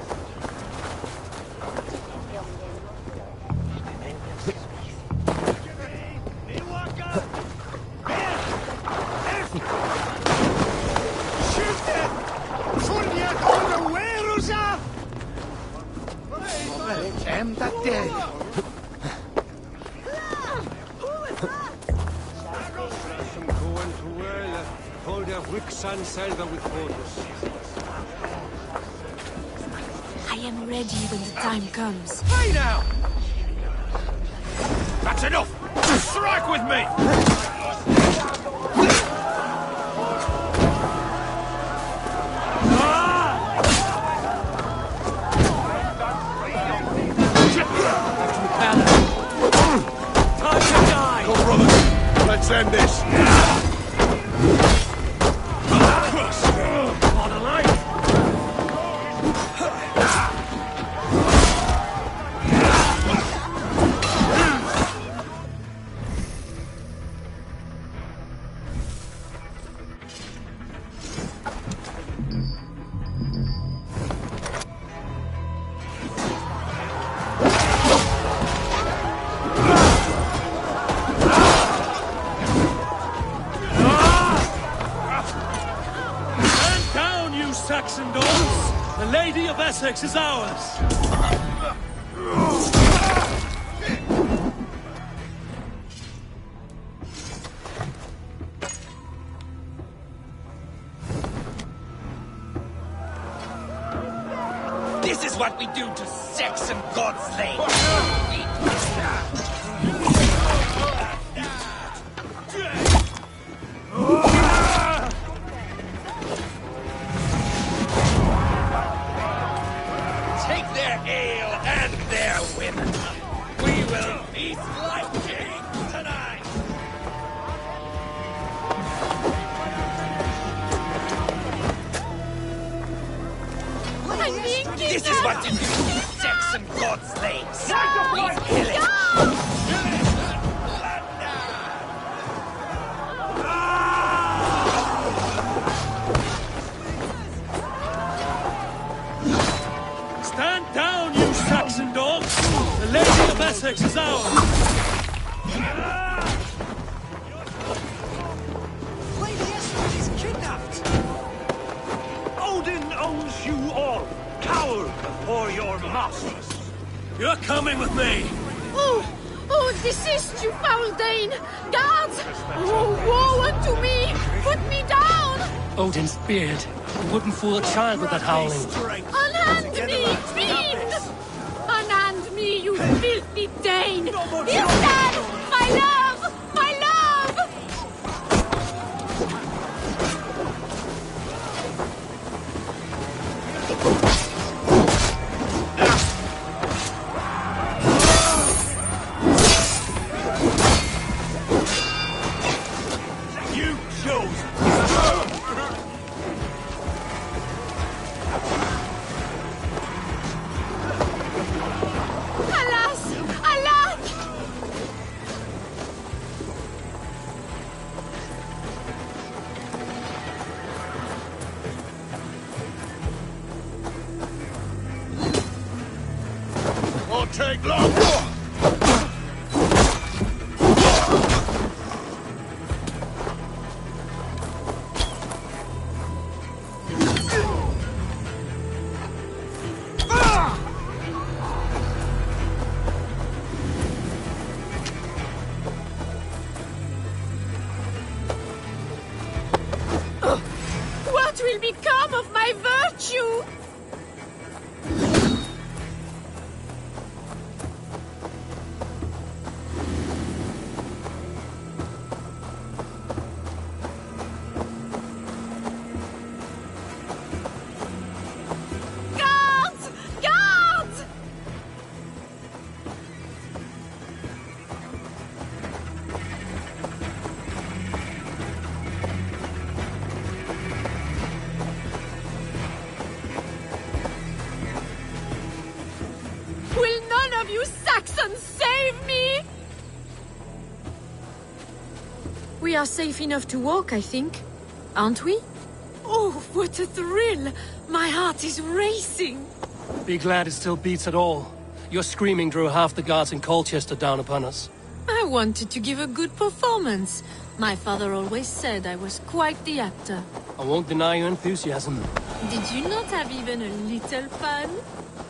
I am ready when the time comes. Hey now! That's enough! Strike with me! Time to die! Come, brothers! Let's end this! On a line! Saxon dogs! The Lady of Essex is ours! This is what we do to Saxon godslaves! Take their ale and their women. We will feast like kings tonight. This is what you do to Saxon godslaves. We kill it. Stand down, you Saxon dogs! The Lady of Essex is ours! Lady Essex is kidnapped! Odin owns you all! Cower before your masters! You're coming with me! Oh, desist, you foul Dane! Guards! Oh, woe unto me! Put me down! Odin's beard. You wouldn't fool a child with that howling. Unhand me, fiend! Unhand me, you filthy Dane! Ildan! My love! My love! You chose! Alas! Alack! Won't take long! What will become of my virtue? Guards! Guards! Will none of you Saxons save me? We are safe enough to walk, I think. Aren't we? Oh, what a thrill! My heart is racing. Be glad it still beats at all. Your screaming drew half the guards in Colchester down upon us. I wanted to give a good performance. My father always said I was quite the actor. I won't deny your enthusiasm. Did you not have even a little fun?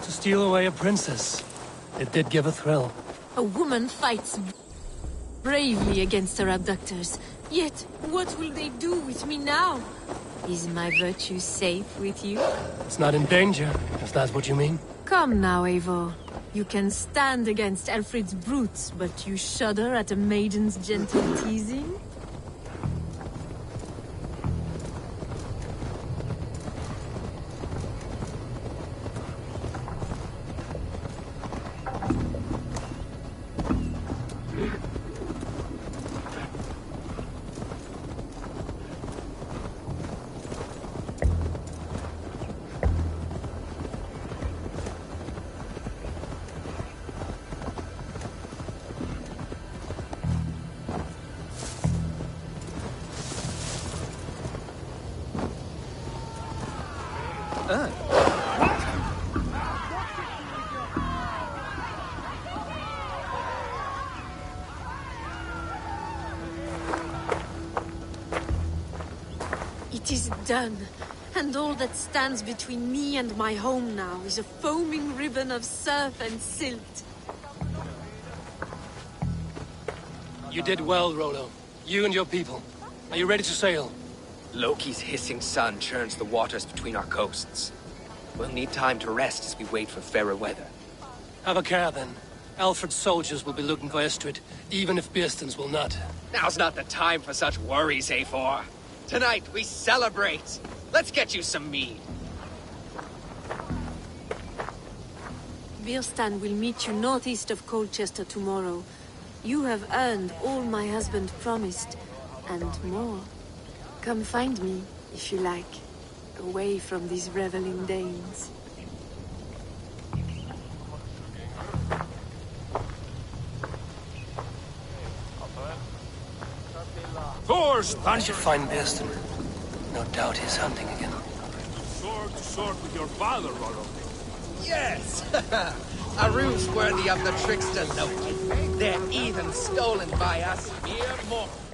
To steal away a princess. It did give a thrill. A woman fights bravely against her abductors. Yet, what will they do with me now? Is my virtue safe with you? It's not in danger, if that's what you mean. Come now, Eivor. You can stand against Alfred's brutes, but you shudder at a maiden's gentle teasing? It is done, and all that stands between me and my home now is a foaming ribbon of surf and silt. You did well, Rollo. You and your people. Are you ready to sail? Loki's hissing sun churns the waters between our coasts. We'll need time to rest as we wait for fairer weather. Have a care, then. Alfred's soldiers will be looking for Estrid, even if Bearstons will not. Now's not the time for such worries, A4. Tonight, we celebrate. Let's get you some mead. Birstan will meet you northeast of Colchester tomorrow. You have earned all my husband promised, and more. Come find me, if you like, away from these reveling Danes. I should find Bearston. No doubt he's hunting again. Sword to sword with your father, Rollo. Yes! A ruse worthy of the trickster note. They're even stolen by us mere mortals.